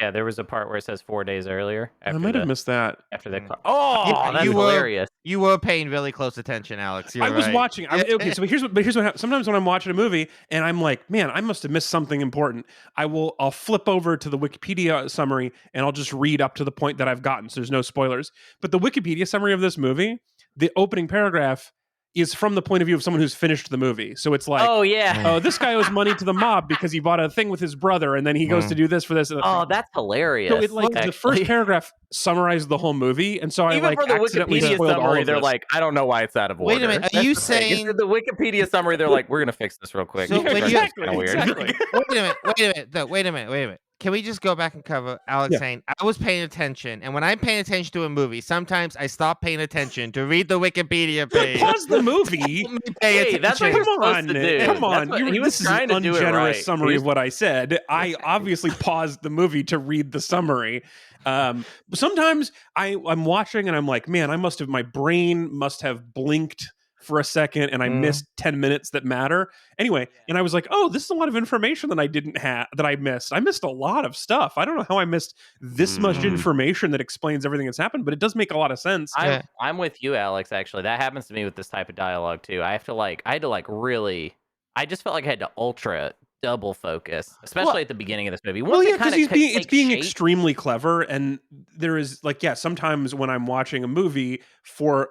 Yeah, there was a part where it says 4 days earlier. I might have missed that. After the that's hilarious. You were paying really close attention, Alex. I was watching. Okay, so here's what happens. Sometimes when I'm watching a movie and I'm like, man, I must have missed something important, I'll flip over to the Wikipedia summary and I'll just read up to the point that I've gotten, so there's no spoilers. But the Wikipedia summary of this movie, the opening paragraph is from the point of view of someone who's finished the movie. So it's like, oh, this guy owes money to the mob because he bought a thing with his brother, and then he goes to do this for this. Oh, that's hilarious. So the first paragraph summarizes the whole movie, and so even I for the accidentally Wikipedia spoiled summary, all of they're this. like, I don't know why it's out of order. Wait a minute, are you saying the Wikipedia summary? They're like, we're gonna fix this real quick. So exactly. Wait a minute. Can we just go back and cover Alex saying, I was paying attention, and when I'm paying attention to a movie, sometimes I stop paying attention to read the Wikipedia page. Pause the movie. That's what you're supposed to do. Come on. He was trying to do it right. Summary of what I said. I obviously paused the movie to read the summary. Sometimes I'm watching and I'm like, man, my brain must have blinked for a second and I missed 10 minutes that matter. Anyway, and I was like, oh, this is a lot of information that I missed. I missed a lot of stuff. I don't know how I missed this much information that explains everything that's happened, but it does make a lot of sense. I'm with you, Alex, actually. That happens to me with this type of dialogue too. I just felt like I had to ultra double focus, especially at the beginning of this movie. Because it's being extremely clever, and there is sometimes when I'm watching a movie for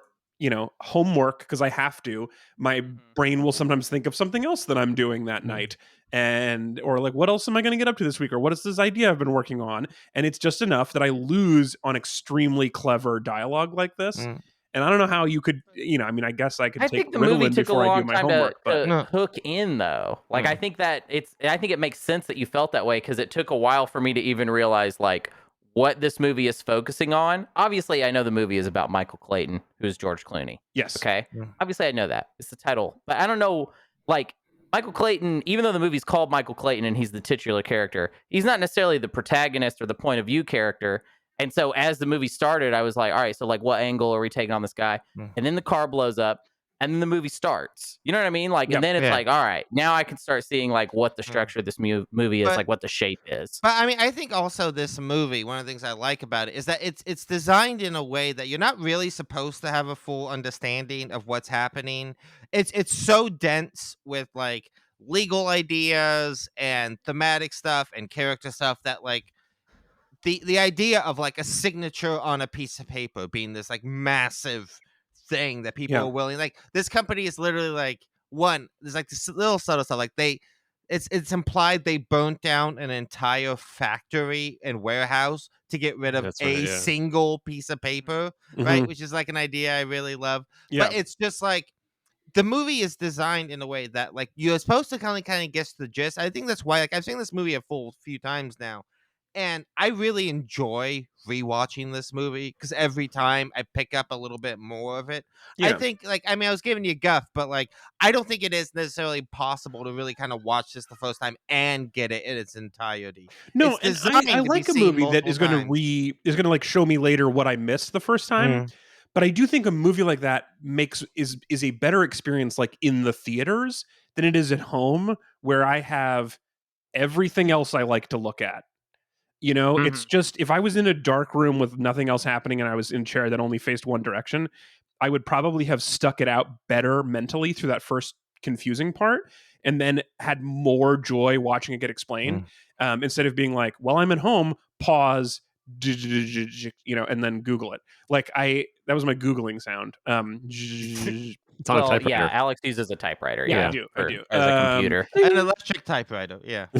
homework, because I have to, my brain will sometimes think of something else that I'm doing that night, or like, what else am I going to get up to this week, or what is this idea I've been working on, and it's just enough that I lose on extremely clever dialogue like this. And I don't know how you could, I guess I could take Ritalin before I do my homework. To hook in, though. Like, I think it makes sense that you felt that way, because it took a while for me to even realize, like, what this movie is focusing on. Obviously, I know the movie is about Michael Clayton, who's George Clooney. Yes. Okay? Obviously, I know that. It's the title. But I don't know, like, Michael Clayton, even though the movie's called Michael Clayton and he's the titular character, he's not necessarily the protagonist or the point of view character. And so as the movie started, I was like, all right, so like, what angle are we taking on this guy? And then the car blows up. And then the movie starts. You know what I mean? Like, and then it's like, all right, now I can start seeing like what the structure of this movie is, like what the shape is. But I mean, I think also this movie, one of the things I like about it is that it's designed in a way that you're not really supposed to have a full understanding of what's happening. It's so dense with like legal ideas and thematic stuff and character stuff that like the idea of like a signature on a piece of paper being this like massive thing that people are willing, like this company is literally like there's like this little subtle stuff, like it's implied they burnt down an entire factory and warehouse to get rid of single piece of paper, right? Which is like an idea I really love. But it's just like the movie is designed in a way that like you're supposed to kind of guess the gist. I think that's why like I've seen this movie a full few times now. And I really enjoy rewatching this movie because every time I pick up a little bit more of it. I think, like, I mean, I was giving you guff, but, like, I don't think it is necessarily possible to really kind of watch this the first time and get it in its entirety. No, and I like a movie that is going to like show me later what I missed the first time. But I do think a movie like that is a better experience like in the theaters than it is at home, where I have everything else I like to look at. It's just, if I was in a dark room with nothing else happening and I was in a chair that only faced one direction, I would probably have stuck it out better mentally through that first confusing part and then had more joy watching it get explained, instead of being like, well, I'm at home, pause, and then Google it. Like that was my Googling sound. It's on a typewriter. Yeah, Alex uses a typewriter. I do. As a computer. An electric typewriter,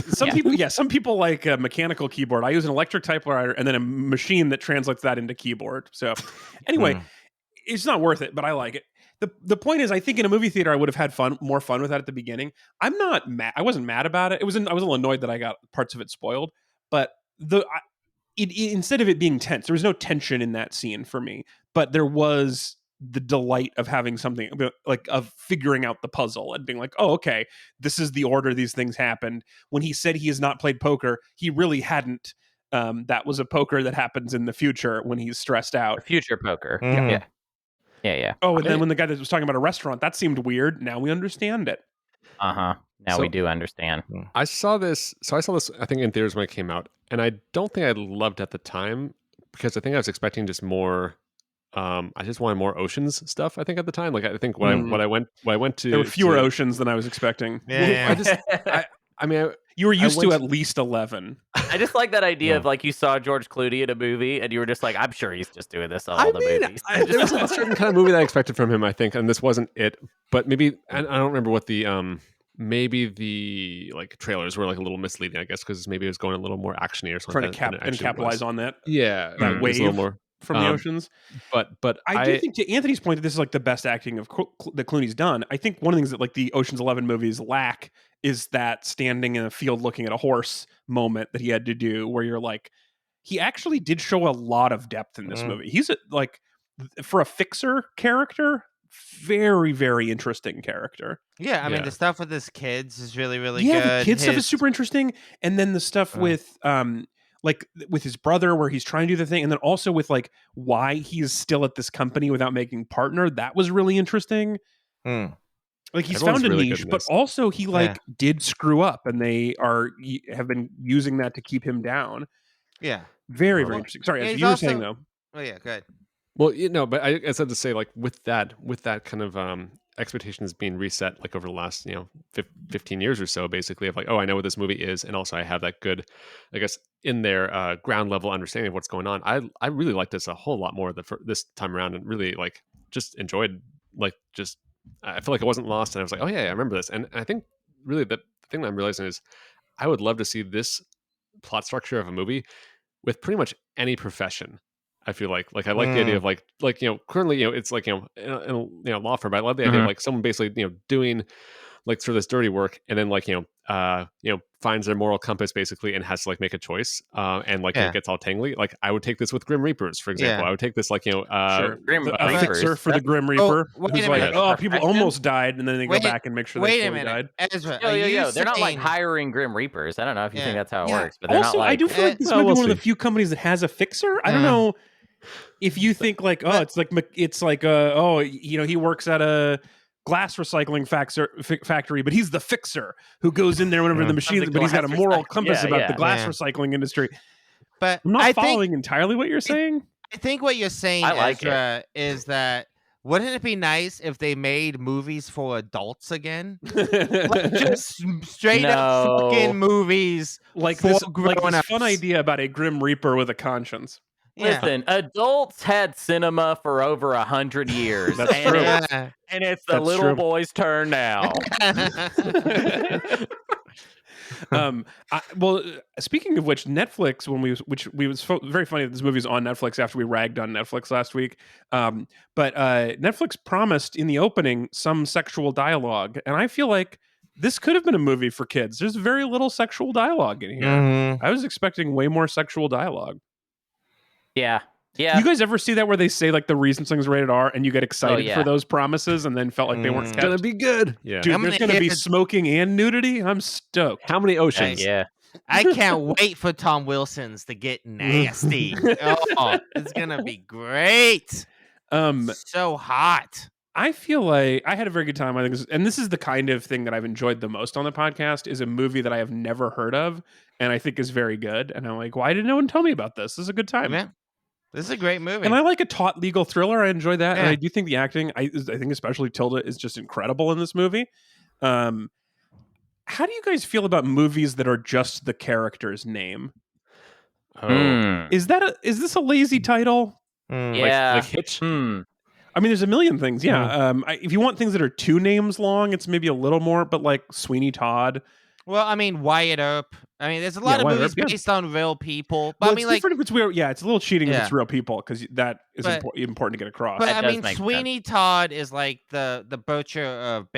Some people like a mechanical keyboard. I use an electric typewriter and then a machine that translates that into keyboard. So anyway, it's not worth it, but I like it. The point is, I think in a movie theater, I would have had more fun with that at the beginning. I'm not mad. I wasn't mad about it. I was a little annoyed that I got parts of it spoiled, but instead of it being tense, there was no tension in that scene for me, but there was the delight of having something like of figuring out the puzzle and being like, oh, okay, this is the order these things happened. When he said he has not played poker, he really hadn't. That was a poker that happens in the future when he's stressed out. Future poker. Mm. Yeah. Oh, and then when the guy that was talking about a restaurant, that seemed weird. Now we understand it. Now we do understand. I saw this. I think in theaters when it came out, and I don't think I loved it at the time because I think I was expecting just more. I just wanted more Oceans stuff. I think at the time, like I think when I went to, there were fewer Oceans than I was expecting. You were used to at least 11. I just like that idea of like you saw George Clooney in a movie and you were just like, I'm sure he's just doing this on all the movies. There was a certain kind of movie that I expected from him, I think, and this wasn't it. But maybe I don't remember what the maybe the like trailers were like a little misleading, I guess, because maybe it was going a little more actiony or something. Trying to capitalize on that. Yeah, that wave. A little more from the Oceans. But I do think, to Anthony's point, that this is like the best acting of that Clooney's done. I think one of the things that like the Ocean's 11 movies lack is that standing in a field looking at a horse moment that he had to do, where you're like, he actually did show a lot of depth in this movie. He's like, for a fixer character, very, very interesting character. Yeah, I mean, the stuff with his kids is really, really good. Yeah, the kid stuff is super interesting. And then the stuff with like with his brother where he's trying to do the thing, and then also with like why he's still at this company without making partner, that was really interesting. Like he's found a niche, but also he did screw up, and they have been using that to keep him down. Yeah, very, very interesting. Sorry, as you were saying though. Oh yeah, good. Well, but I said to say, like, with that kind of expectations being reset, like over the last 15 years or so, basically, of like, oh, I know what this movie is, and also I have that good, I guess, in their ground level understanding of what's going on. I really liked this a whole lot more this time around, and really like just enjoyed I feel like I wasn't lost, and I was like, oh yeah, I remember this. And I think really the thing that I'm realizing is I would love to see this plot structure of a movie with pretty much any profession. I feel like I like the idea of like currently it's like in a law firm, but I love the idea of like someone basically doing like sort of this dirty work, and then like finds their moral compass basically and has to like make a choice and like it gets all tangly. Like I would take this with Grim Reapers, for example. I would take this like Grim a fixer for the Grim Reaper who's like, people almost died, and then they go back and make sure they fully died. Ezra, they're not like hiring Grim Reapers. I don't know if you think that's how it works, but they're also, not like, I do feel like this might be one of the few companies that has a fixer. I don't know if you think like, he works at a glass recycling factory, but he's the fixer who goes in there whenever the machines, but he's got a moral compass about the glass recycling industry. But I'm not following entirely what you're saying. I think what you're saying, Ezra, is that wouldn't it be nice if they made movies for adults again? Like just straight up fucking movies like this fun idea about a Grim Reaper with a conscience. Listen, adults had cinema for over 100 years. That's true. And it's the little boy's turn now. Well, speaking of which, Netflix, was very funny that this movie's on Netflix after we ragged on Netflix last week. But Netflix promised in the opening some sexual dialogue, and I feel like this could have been a movie for kids. There's very little sexual dialogue in here. I was expecting way more sexual dialogue. Yeah. You guys ever see that where they say like the reason something's rated R and you get excited for those promises and then felt like they weren't kept? Gonna be good. Yeah. Dude, there's gonna be smoking and nudity. I'm stoked. How many oceans? I can't wait for Tom Wilson's to get nasty. It's gonna be great. So hot. I feel like I had a very good time. I think, and this is the kind of thing that I've enjoyed the most on the podcast, is a movie that I have never heard of and I think is very good. And I'm like, why didn't no one tell me about this? This is a good time. Man, this is a great movie. And I like a taut legal thriller. I enjoy that. And I do think the acting, I think especially Tilda, is just incredible in this movie. How do you guys feel about movies that are just the character's name? Is this a lazy title? Like Hitch? I mean, there's a million things. Yeah. If you want things that are 2 names long, it's maybe a little more, but like Sweeney Todd. Well, I mean, Wyatt Earp I mean, there's a lot of movies based on real people, but well, I mean, it's different if it's real. Yeah, it's a little cheating if it's real people because that is important to get across. But I mean, Sweeney Todd is like the butcher of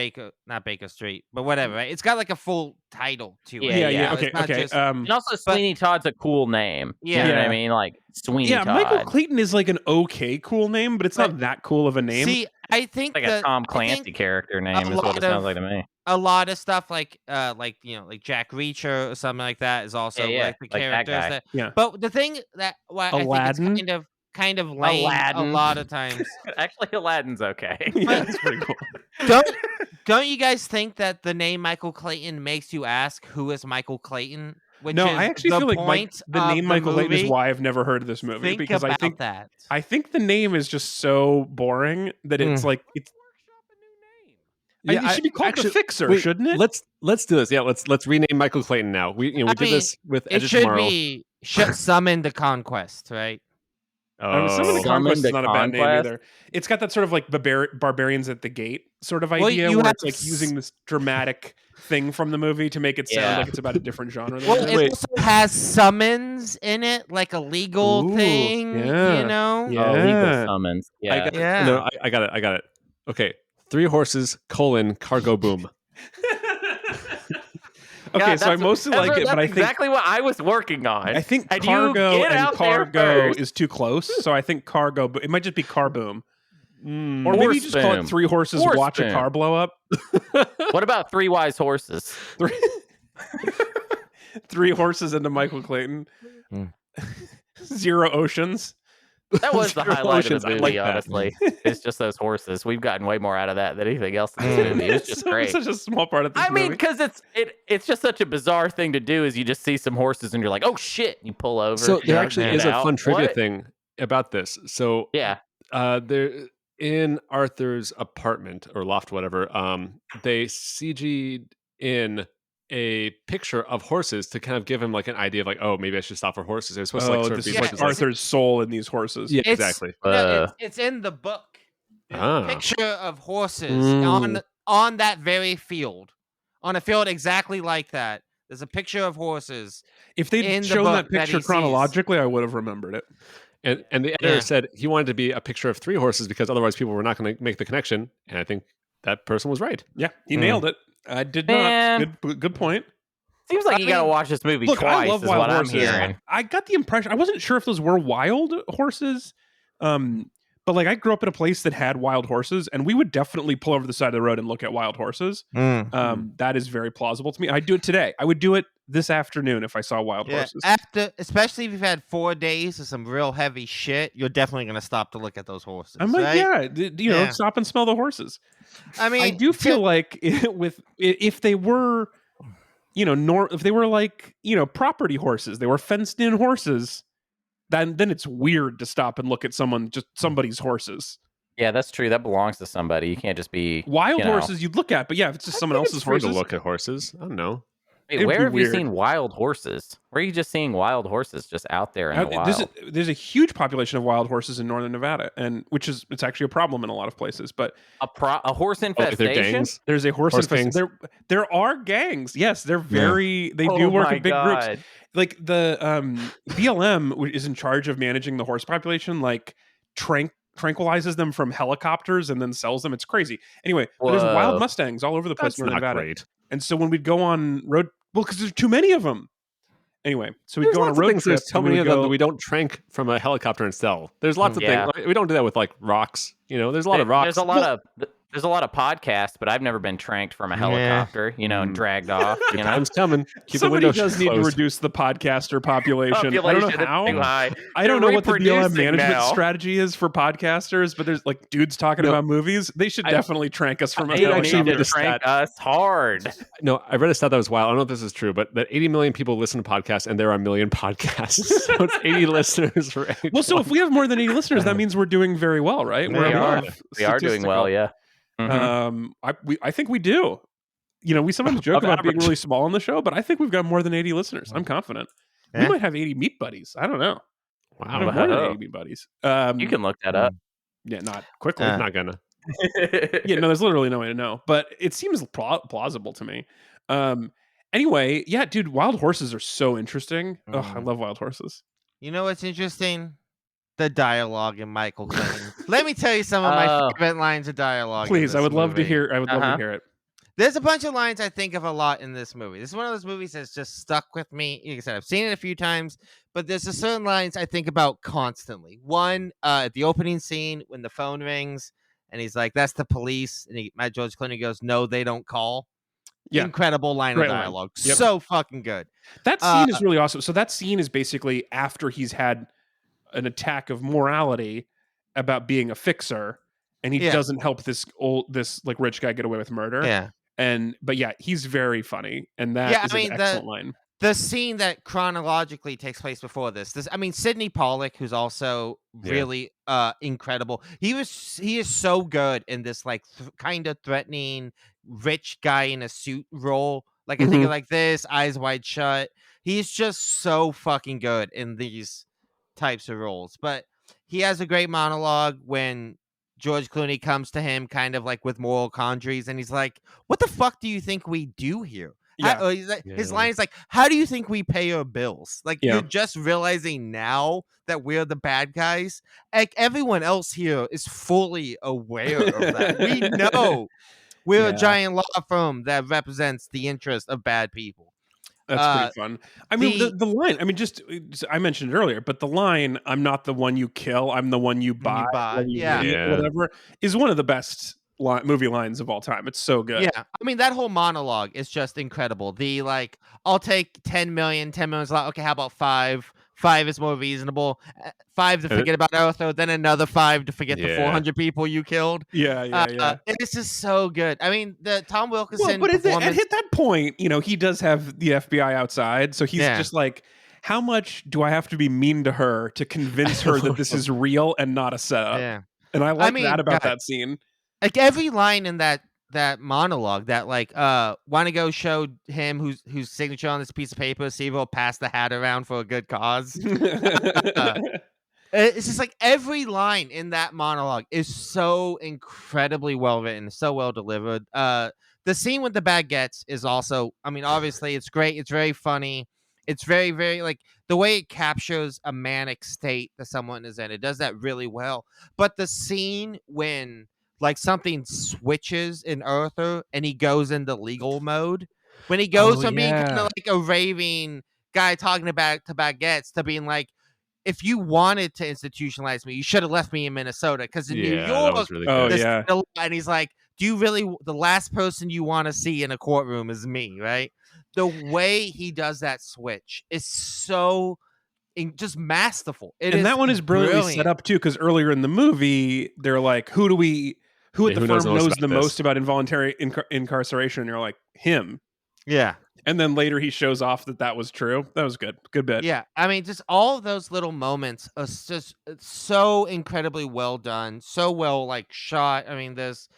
not Baker Street, but whatever. Right? It's got like a full title to it. Yeah. Okay. And also, Sweeney Todd's a cool name. Yeah, you know what I mean, like Sweeney Todd. Michael Clayton is like an okay cool name, but it's not that cool of a name. See, I think it's like a Tom Clancy character name is what it sounds like to me. A lot of stuff like like Jack Reacher or something like that is also like the characters that. But the thing that I think is kind of lame a lot of times. Actually, Aladdin's okay. Yeah, it's pretty cool. Don't you guys think that the name Michael Clayton makes you ask who is Michael Clayton? I actually feel like the name Michael Clayton is why I've never heard of this movie because I think the name is just so boring that it's like it's. Yeah, it should be called The Fixer, shouldn't it? Let's do this. Yeah, let's rename Michael Clayton now. We did this with Edge of Tomorrow. It should be Summon the Conquest, right? Summon the Conquest is not a bad name either. It's got that sort of like barbarians at the gate sort of idea where it's like using this dramatic thing from the movie to make it sound like it's about a different genre. It also has summons in it, like a legal thing, you know? Yeah. Legal summons. Yeah. I got it. Okay. 3 horses, cargo boom. Okay, so I mostly like it, but I think exactly what I was working on. I think cargo and cargo is too close, so I think cargo. It might just be car boom, or maybe you just call it 3 horses watch a car blow up. What about 3 wise horses? 3 horses into Michael Clayton. 0 oceans. That was the highlight of the movie, honestly. It's just those horses. We've gotten way more out of that than anything else in this movie. It's just great. Such a small part of this movie. I mean, because it's just such a bizarre thing to do is you just see some horses and you're like, oh, shit. You pull over. So there actually is a fun trivia thing about this. So there in Arthur's apartment or loft, whatever, they CG'd in a picture of horses to kind of give him like an idea of like, oh, maybe I should stop for horses. It was supposed to like sort of be like Arthur's soul in these horses. Yeah, exactly. It's in the book. Picture of horses on that very field, on a field exactly like that. There's a picture of horses. If they'd shown that picture chronologically, I would have remembered it. And the editor said he wanted to be a picture of 3 horses because otherwise people were not going to make the connection. And I think that person was right. Yeah, he nailed it. I did not. Good point. Seems like you got to watch this movie twice. I love wild horses. I'm hearing. I got the impression. I wasn't sure if those were wild horses, but like I grew up in a place that had wild horses, and we would definitely pull over the side of the road and look at wild horses. That is very plausible to me. I'd do it today. I would do it this afternoon if I saw wild horses. Especially if you've had 4 days of some real heavy shit, you're definitely going to stop to look at those horses. I'm like, stop and smell the horses. I mean, I do feel like if they were, if they were like, property horses, they were fenced in horses, then it's weird to stop and look at somebody's horses. Yeah, that's true. That belongs to somebody. You can't just be wild horses you'd look at, but yeah, if it's just someone else's horses. To look at horses. I don't know. Wait, where have you seen wild horses? Where are you just seeing wild horses just out there in the wild? There's a huge population of wild horses in northern Nevada, and it's actually a problem in a lot of places. But a horse infestation. There's a horse infestation. There are gangs. Yes, they're very. They do work in big groups. Like the BLM is in charge of managing the horse population. Like tranquilizes them from helicopters and then sells them. It's crazy. Anyway, there's wild Mustangs all over the place in northern Nevada. Great. And so when we'd go on road, because there's too many of them. Anyway, so we'd go on a road trip. There's so many of them that we don't trank from a helicopter and sell. There's lots of things. Like, we don't do that with like rocks. There's a lot of rocks. There's a lot of podcasts, but I've never been tranked from a helicopter, and dragged off. Time's coming. Somebody does need to reduce the podcaster population. I don't know how. I don't know what the BLM management strategy is for podcasters, but there's like dudes talking about movies. They should definitely trank us from a helicopter. They need to trank us hard. No, I read a stat that was wild. I don't know if this is true, but that 80 million people listen to podcasts, and there are 1 million podcasts. So it's 80 listeners for 80. Well, so if we have more than 80 listeners, that means we're doing very well, right? We are doing well, yeah. Mm-hmm. I think we do. We sometimes joke about being really small on the show, but I think we've got more than 80 listeners. I'm confident. We might have 80 meat buddies. I don't know. Wow, more than 80 meat buddies. You can look that up. Yeah, not quickly. Not gonna. Yeah, no, there's literally no way to know, but it seems plausible to me. Anyway, yeah, dude, wild horses are so interesting. Oh, I love wild horses. You know what's interesting? The dialogue in Michael Clayton. Let me tell you some of my favorite lines of dialogue. Please, I would love to movie. hear. I would love to hear it. There's a bunch of lines I think of a lot in this movie. This is one of those movies that's just stuck with me. Like I said, I've seen it a few times, but there's a certain lines I think about constantly. One, at the opening scene when the phone rings and he's like, "That's the police," and George Clooney goes, "No, they don't call." Yeah. Incredible line of dialogue. Yep. So fucking good. That scene is really awesome. So that scene is basically after he's had an attack of morality about being a fixer, and he doesn't help this like rich guy get away with murder. Yeah. But he's very funny, and that is an excellent line. The scene that chronologically takes place before this, Sidney Pollack, who's also really incredible. He is so good in this like kind of threatening rich guy in a suit role. Like I think of like this, Eyes Wide Shut. He's just so fucking good in these types of roles. But he has a great monologue when George Clooney comes to him kind of like with moral quandaries, and he's like, "What the fuck do you think we do here?" His line is like, "How do you think we pay our bills? Like you're just realizing now that we're the bad guys. Like everyone else here is fully aware of that. We know we're a giant law firm that represents the interest of bad people." That's pretty fun. I mean, the line, I mean, just I mentioned it earlier, but the line, "I'm not the one you kill, I'm the one you buy, whatever," is one of the best movie lines of all time. It's so good. Yeah. I mean, that whole monologue is just incredible. The like, "I'll take 10 million, 10 million is a lot. Okay, how about 5? 5 is more reasonable. 5 to forget about Arthur, then another 5 to forget the 400 people you killed." It's just so good. I mean, the Tom Wilkinson but at that point, he does have the FBI outside, so he's just like, how much do I have to be mean to her to convince her that this is real and not a setup? Yeah. And I like that about that scene. Like every line in that monologue, that like want to go show him whose signature on this piece of paper, see if he'll pass the hat around for a good cause. It's just like every line in that monologue is so incredibly well written, so well delivered. The scene with the baguettes is also, I mean, obviously it's great. It's very funny. It's very, very like the way it captures a manic state that someone is in. It does that really well. But the scene when like something switches in Arthur and he goes into legal mode, when he goes from being kind of like a raving guy talking about to baguettes to being like, "If you wanted to institutionalize me, you should have left me in Minnesota, because in New York," that was really good. And he's like, "Do you really, the last person you want to see in a courtroom is me," right? The way he does that switch is so just masterful. That one is brilliantly set up too, because earlier in the movie they're like, who at the firm knows the most about involuntary incarceration? And you're like, him. Yeah. And then later he shows off that was true. That was good. Good bit. Yeah. I mean, just all of those little moments are just so incredibly well done. So well like shot. I mean, there's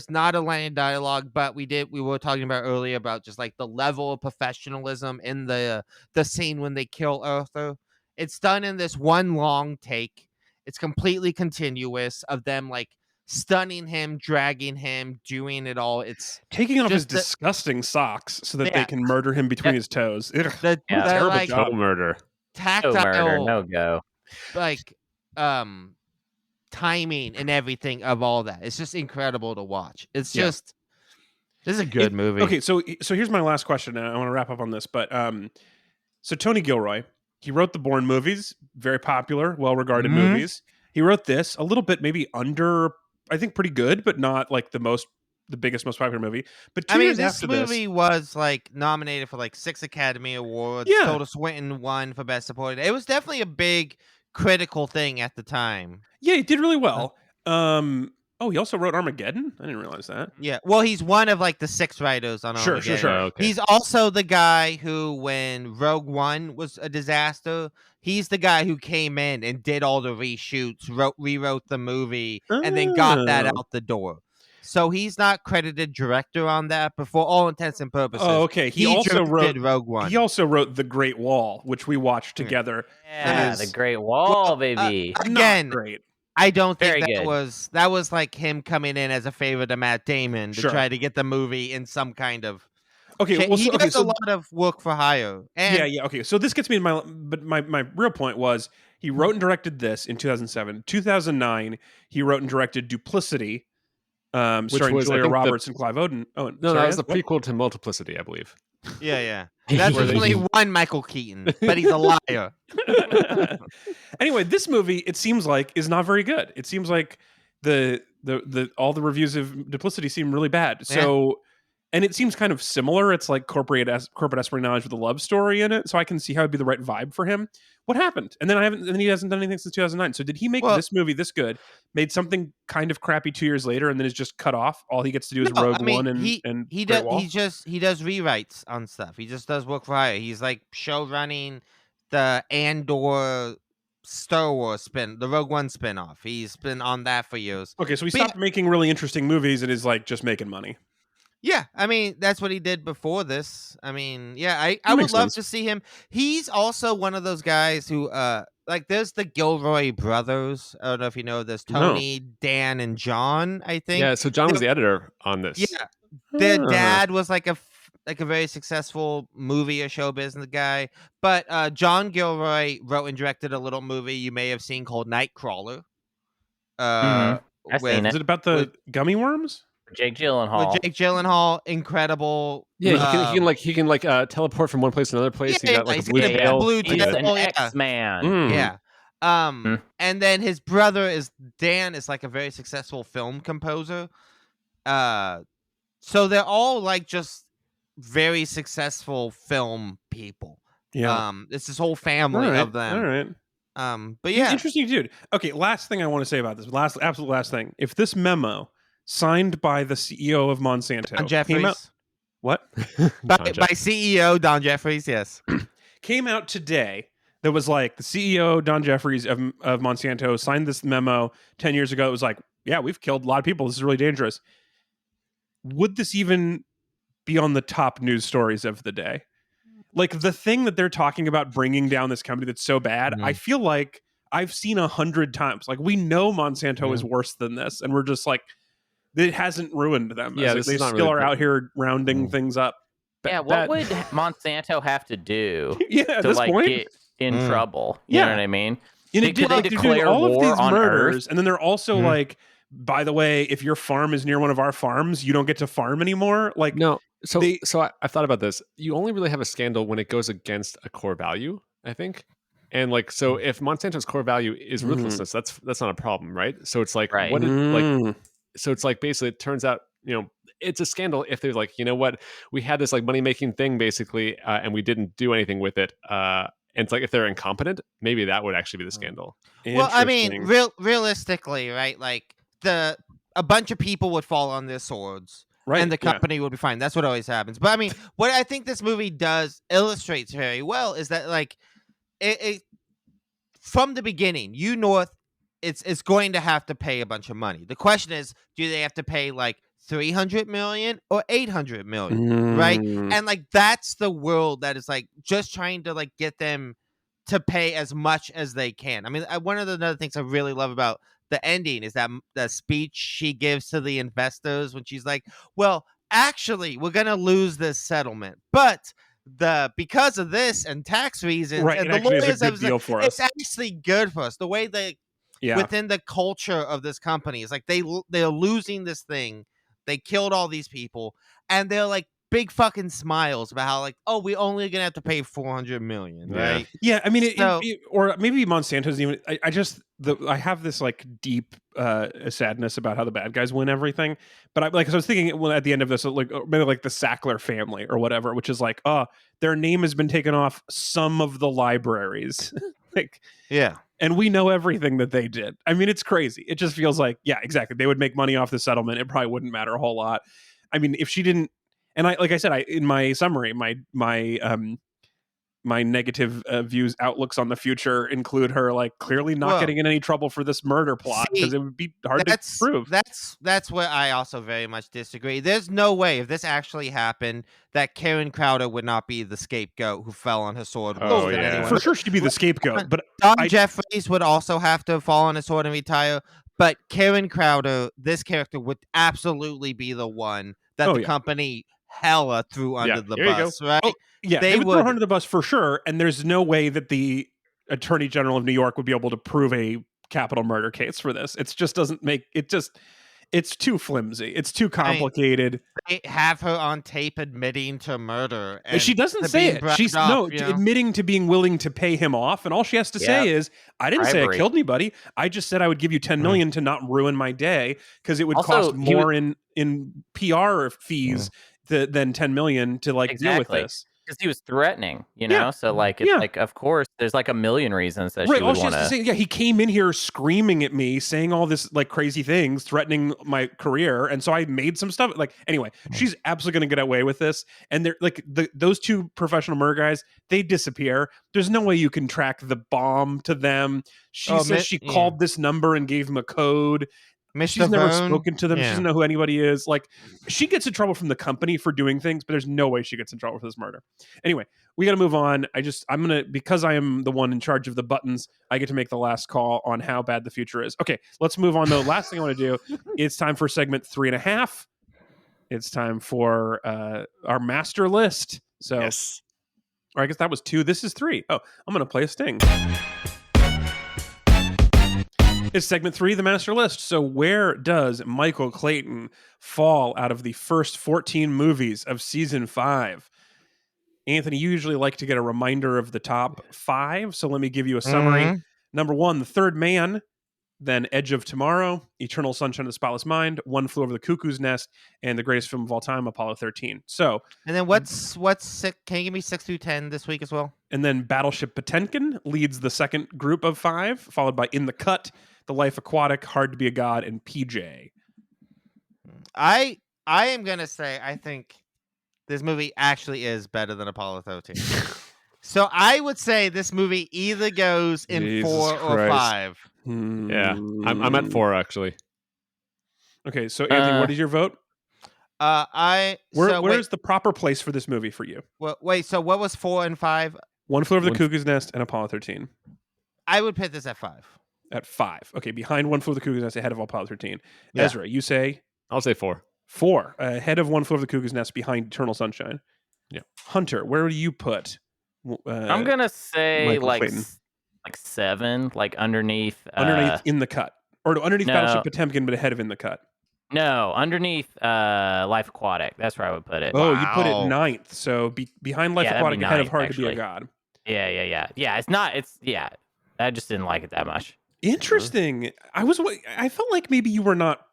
not a line of dialogue, but we were talking about earlier about just like the level of professionalism in the scene when they kill Arthur. It's done in this one long take. It's completely continuous of them like stunning him, dragging him, doing it all. It's taking off his disgusting socks so that they can murder him between his toes. Terrible like, job. Murder. Tactile murder, no go. Like timing and everything of all that. It's just incredible to watch. It's just this is a good movie. Okay, so here's my last question, and I want to wrap up on this. But so Tony Gilroy, he wrote the Bourne movies, very popular, well-regarded movies. He wrote this, a little bit maybe under, I think pretty good, but not like the biggest, most popular movie. But 2 years after this movie was like nominated for like 6 Academy Awards. Yeah. Tilda Swinton won for Best Supporting. It was definitely a big critical thing at the time. Yeah, he did really well. He also wrote Armageddon? I didn't realize that. Yeah, well, he's one of like the 6 writers on Armageddon. Sure. Okay. He's also the guy who, when Rogue One was a disaster, he's the guy who came in and did all the reshoots, rewrote the movie, and then got that out the door. So he's not credited director on that, but for all intents and purposes. Oh, okay. He also wrote Rogue One. He also wrote The Great Wall, which we watched together. Yeah, The Great Wall, baby. Again, great. I don't think that was like him coming in as a favor to Matt Damon to try to get the movie in some kind of Okay, well, he does a lot of work for hire. And yeah. Okay, so this gets me in my real point was he wrote and directed this in 2007. 2009, he wrote and directed Duplicity, starring Julia Roberts and Clive Owen. Oh, no, that was the prequel to Multiplicity, I believe. Yeah. That's only one Michael Keaton, but he's a liar. Anyway, this movie, it seems like, is not very good. It seems like the all the reviews of Duplicity seem really bad. So, and it seems kind of similar. It's like corporate espionage with a love story in it. So I can see how it'd be the right vibe for him. What happened? And then he hasn't done anything since 2009. So did he make this movie this good? Made something kind of crappy 2 years later, and then is just cut off. All he gets to do is Rogue One and he does rewrites on stuff. He just does work for hire. He's like show running the Andor Star Wars the Rogue One spinoff. He's been on that for years. Okay, so he stopped making really interesting movies and is like just making money. Yeah, I mean, that's what he did before this. I mean, yeah, I would love to see him. He's also one of those guys who, like, there's the Gilroy brothers. I don't know if you know this. Tony, Dan, and John, I think. Yeah, so John was the editor on this. Yeah, their dad was like a very successful movie or show business guy. But John Gilroy wrote and directed a little movie you may have seen called Nightcrawler. I've seen it. Is it about the gummy worms? Jake Gyllenhaal. With Jake Gyllenhaal, incredible. Yeah, he can teleport from one place to another place. He got like a blue tail. He's an X-Man. Yeah. And then his brother Dan is like a very successful film composer. So they're all like just very successul film people. Yeah. It's this whole family of them. All right. But yeah, interesting dude. Okay, last thing I want to say about this. Absolute last thing. If this memo signed by the CEO of Monsanto Don Jeffries. What? by CEO Don Jeffries, yes. Came out today. That was like the CEO Don Jeffries of Monsanto signed this memo 10 years ago. It was like, yeah, we've killed a lot of people. This is really dangerous. Would this even be on the top news stories of the day? Like the thing that they're talking about bringing down this company that's so bad, I feel like I've seen 100 times. Like we know Monsanto is worse than this, and we're just like, it hasn't ruined them. Yeah, they still are out here rounding things up. Yeah, what would Monsanto have to do at to this like point? Get in trouble? You know what I mean? And it did declare all of war these on murders, Earth? and then they're also like, by the way, if your farm is near one of our farms, you don't get to farm anymore. Like no, so I've thought about this. You only really have a scandal when it goes against a core value, I think. And like, so if Monsanto's core value is ruthlessness, that's not a problem, right? So it's like, what is like? So it's like basically it turns out, it's a scandal if they're like, you know what, we had this like money making thing basically, and we didn't do anything with it. And it's like if they're incompetent, maybe that would actually be the scandal. Well, I mean, realistically, right? Like a bunch of people would fall on their swords, right? And the company would be fine. That's what always happens. But I mean, what I think this movie illustrates very well is that like it from the beginning, it's going to have to pay a bunch of money. The question is, do they have to pay like 300 million or 800 million, right? And like that's the world that is like just trying to like get them to pay as much as they can. I mean, one of the other things I really love about the ending is that the speech she gives to the investors when she's like, well, actually, we're going to lose this settlement, but because of this and tax reasons, and the lawyers have said, it's actually good for us. The way they within the culture of this company is like they're losing this thing. They killed all these people, and they're like big fucking smiles about how like, oh, we're only gonna have to pay 400 million, right? Yeah, I mean, or maybe Monsanto's even. I have this like deep sadness about how the bad guys win everything, but I was thinking at the end of this, like maybe like the Sackler family or whatever, which is like, their name has been taken off some of the libraries, like and we know everything that they did. I mean, it's crazy. It just feels like, yeah, exactly. They would make money off the settlement. It probably wouldn't matter a whole lot. I mean, if she didn't, and like I said, in my summary, my negative views, outlooks on the future include her like clearly not getting in any trouble for this murder plot because it would be hard to prove. That's where I also very much disagree. There's no way if this actually happened that Karen Crowder would not be the scapegoat who fell on her sword. For sure she'd be the scapegoat. But Don Jeffries would also have to fall on his sword and retire. But Karen Crowder, this character, would absolutely be the one that the company hella threw under the bus, right? Oh, yeah, they would throw her under the bus for sure, and there's no way that the Attorney General of New York would be able to prove a capital murder case for this. It just doesn't make it just. It's too flimsy. It's too complicated. They have her on tape admitting to murder, and she doesn't say it. She's admitting to being willing to pay him off, and all she has to say is, "I didn't say I killed anybody. I just said I would give you $10 million to not ruin my day because it would cost more in PR fees than $10 million to deal with this." Because he was threatening, so it's of course there's a million reasons that she would want to say. Yeah, he came in here screaming at me, saying all this crazy things, threatening my career, and so I made some stuff. Anyway, she's absolutely going to get away with this. And they're those two professional murder guys, they disappear. There's no way you can track the bomb to them. She says she called this number and gave him a code. She's never spoken to them. She doesn't know who anybody is. She gets in trouble from the company for doing things, but there's no way she gets in trouble for this murder. Anyway, we got to move on. Because I am the one in charge of the buttons, I get to make the last call on how bad the future is. Okay, let's move on though. Last thing I want to do, it's time for segment 3.5. It's time for our master list. So, yes. Or I guess that was 2. This is 3. Oh, I'm going to play a sting. It's segment 3, the master list. So where does Michael Clayton fall out of the first 14 movies of season 5? Anthony, you usually like to get a reminder of the top 5. So let me give you a summary. Mm-hmm. Number 1, The Third Man. Then Edge of Tomorrow, Eternal Sunshine of the Spotless Mind, One Flew Over the Cuckoo's Nest, and the greatest film of all time, Apollo 13. So, and then what's can you give me 6 through 10 this week as well? And then Battleship Potemkin leads the second group of 5, followed by In the Cut, The Life Aquatic, Hard to Be a God, and PJ. I am gonna say I think this movie actually is better than Apollo 13. So I would say this movie either goes in Jesus 4 Christ. Or 5. Yeah, I'm at 4 actually. Okay, so Anthony, what is your vote? Where is the proper place for this movie for you? Well, wait, so what was 4 and 5? One Flew Over the Cuckoo's Nest and Apollo 13. I would put this at 5. At 5. Okay, behind One Flew Over the Cuckoo's Nest, ahead of Apollo 13. Yeah. Ezra, you say? I'll say 4. 4, ahead of One Flew Over the Cuckoo's Nest, behind Eternal Sunshine. Yeah. Hunter, where do you put? I'm gonna say like 7, underneath. Underneath In the Cut, or underneath Battleship Potemkin, but ahead of In the Cut. No, underneath Life Aquatic. That's where I would put it. Oh, you put it 9th, so behind Life Aquatic, ahead of Hard to Be a God. Yeah. It's not. I just didn't like it that much. Interesting. I felt like maybe you were not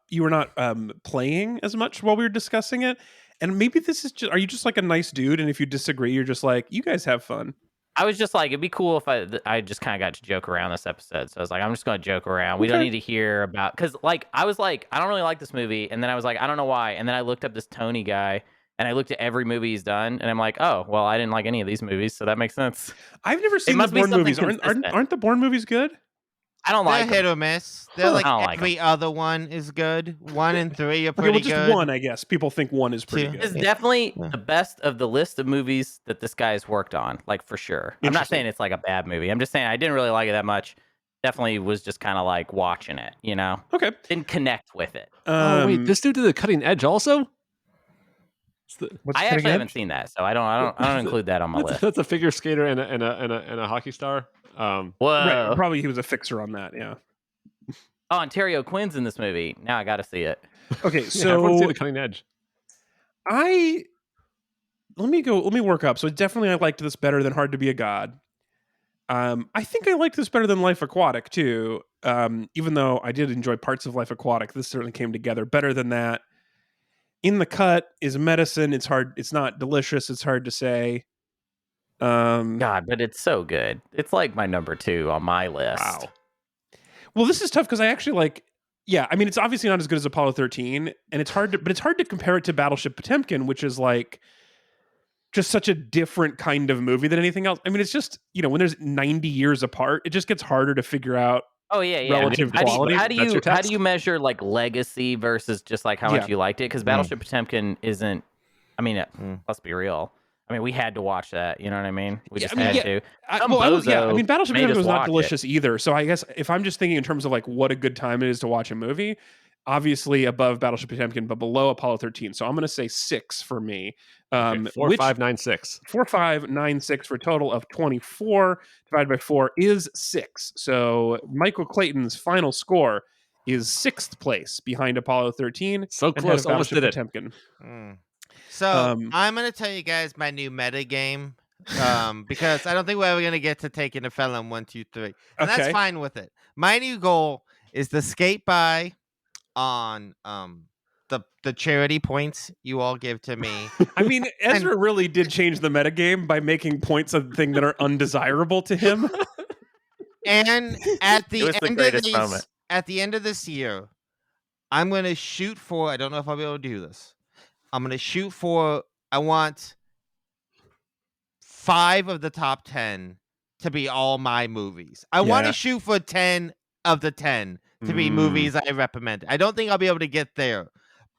playing as much while we were discussing it. And maybe this is just, are you just a nice dude? And if you disagree, you're just you guys have fun. I was just it'd be cool if I just kind of got to joke around this episode. So I was I'm just going to joke around. Okay. We don't need to hear about, because I was I don't really like this movie. And then I was I don't know why. And then I looked up this Tony guy and I looked at every movie he's done. And I'm oh, well, I didn't like any of these movies. So that makes sense. I've never seen the Bourne movies. Aren't the Bourne movies good? I don't like hit or miss. They're every other one is good. 1 and 3 are pretty good. Just 1, I guess. People think 1 is pretty good. It's definitely the best of the list of movies that this guy's worked on, for sure. I'm not saying it's a bad movie. I'm just saying I didn't really like it that much. Definitely was just kind of watching it, Okay. Didn't connect with it. Wait, this dude did The Cutting Edge also? I actually haven't seen that, so I don't include that on my list. That's a figure skater and a hockey star. Whoa. Right, probably he was a fixer on that, yeah. Oh, Ontario Quinn's in this movie. Now I got to see it. Okay, so I want to see The Cutting Edge. Let me work up. So definitely I liked this better than Hard to Be a God. I think I liked this better than Life Aquatic too. Even though I did enjoy parts of Life Aquatic, this certainly came together better than that. In the Cut is medicine. It's hard. It's not delicious. It's hard to say. God, but it's so good. It's my number 2 on my list. Wow. Well, this is tough because I actually it's obviously not as good as Apollo 13, and it's hard to compare it to Battleship Potemkin, which is just such a different kind of movie than anything else. I mean, it's just, when there's 90 years apart, it just gets harder to figure out. Oh yeah. Relative quality. How do you measure legacy versus just how much you liked it? Because Battleship Potemkin isn't. I mean, let's be real. I mean, we had to watch that. You know what I mean? We just had to. Battleship Potemkin was not delicious either. So I guess if I'm just thinking in terms of what a good time it is to watch a movie, obviously above Battleship Potemkin, but below Apollo 13. So I'm going to say 6 for me. 4596. 4596 for a total of 24 divided by 4 is 6. So Michael Clayton's final score is 6th place behind Apollo 13. So close, almost did Potemkin. it. So I'm going to tell you guys my new meta game because I don't think we're ever going to get to taking a felon 1, 2, 3. And that's fine with it. My new goal is to skate by on the charity points you all give to me. I mean, Ezra really did change the metagame by making points a thing that are undesirable to him. And at the end of this year, I'm going to shoot for, I don't know if I'll be able to do this. I'm going to shoot for, I want 5 of the top 10 to be all my movies. I want to shoot for 10 of the 10 to be movies I recommend. I don't think I'll be able to get there,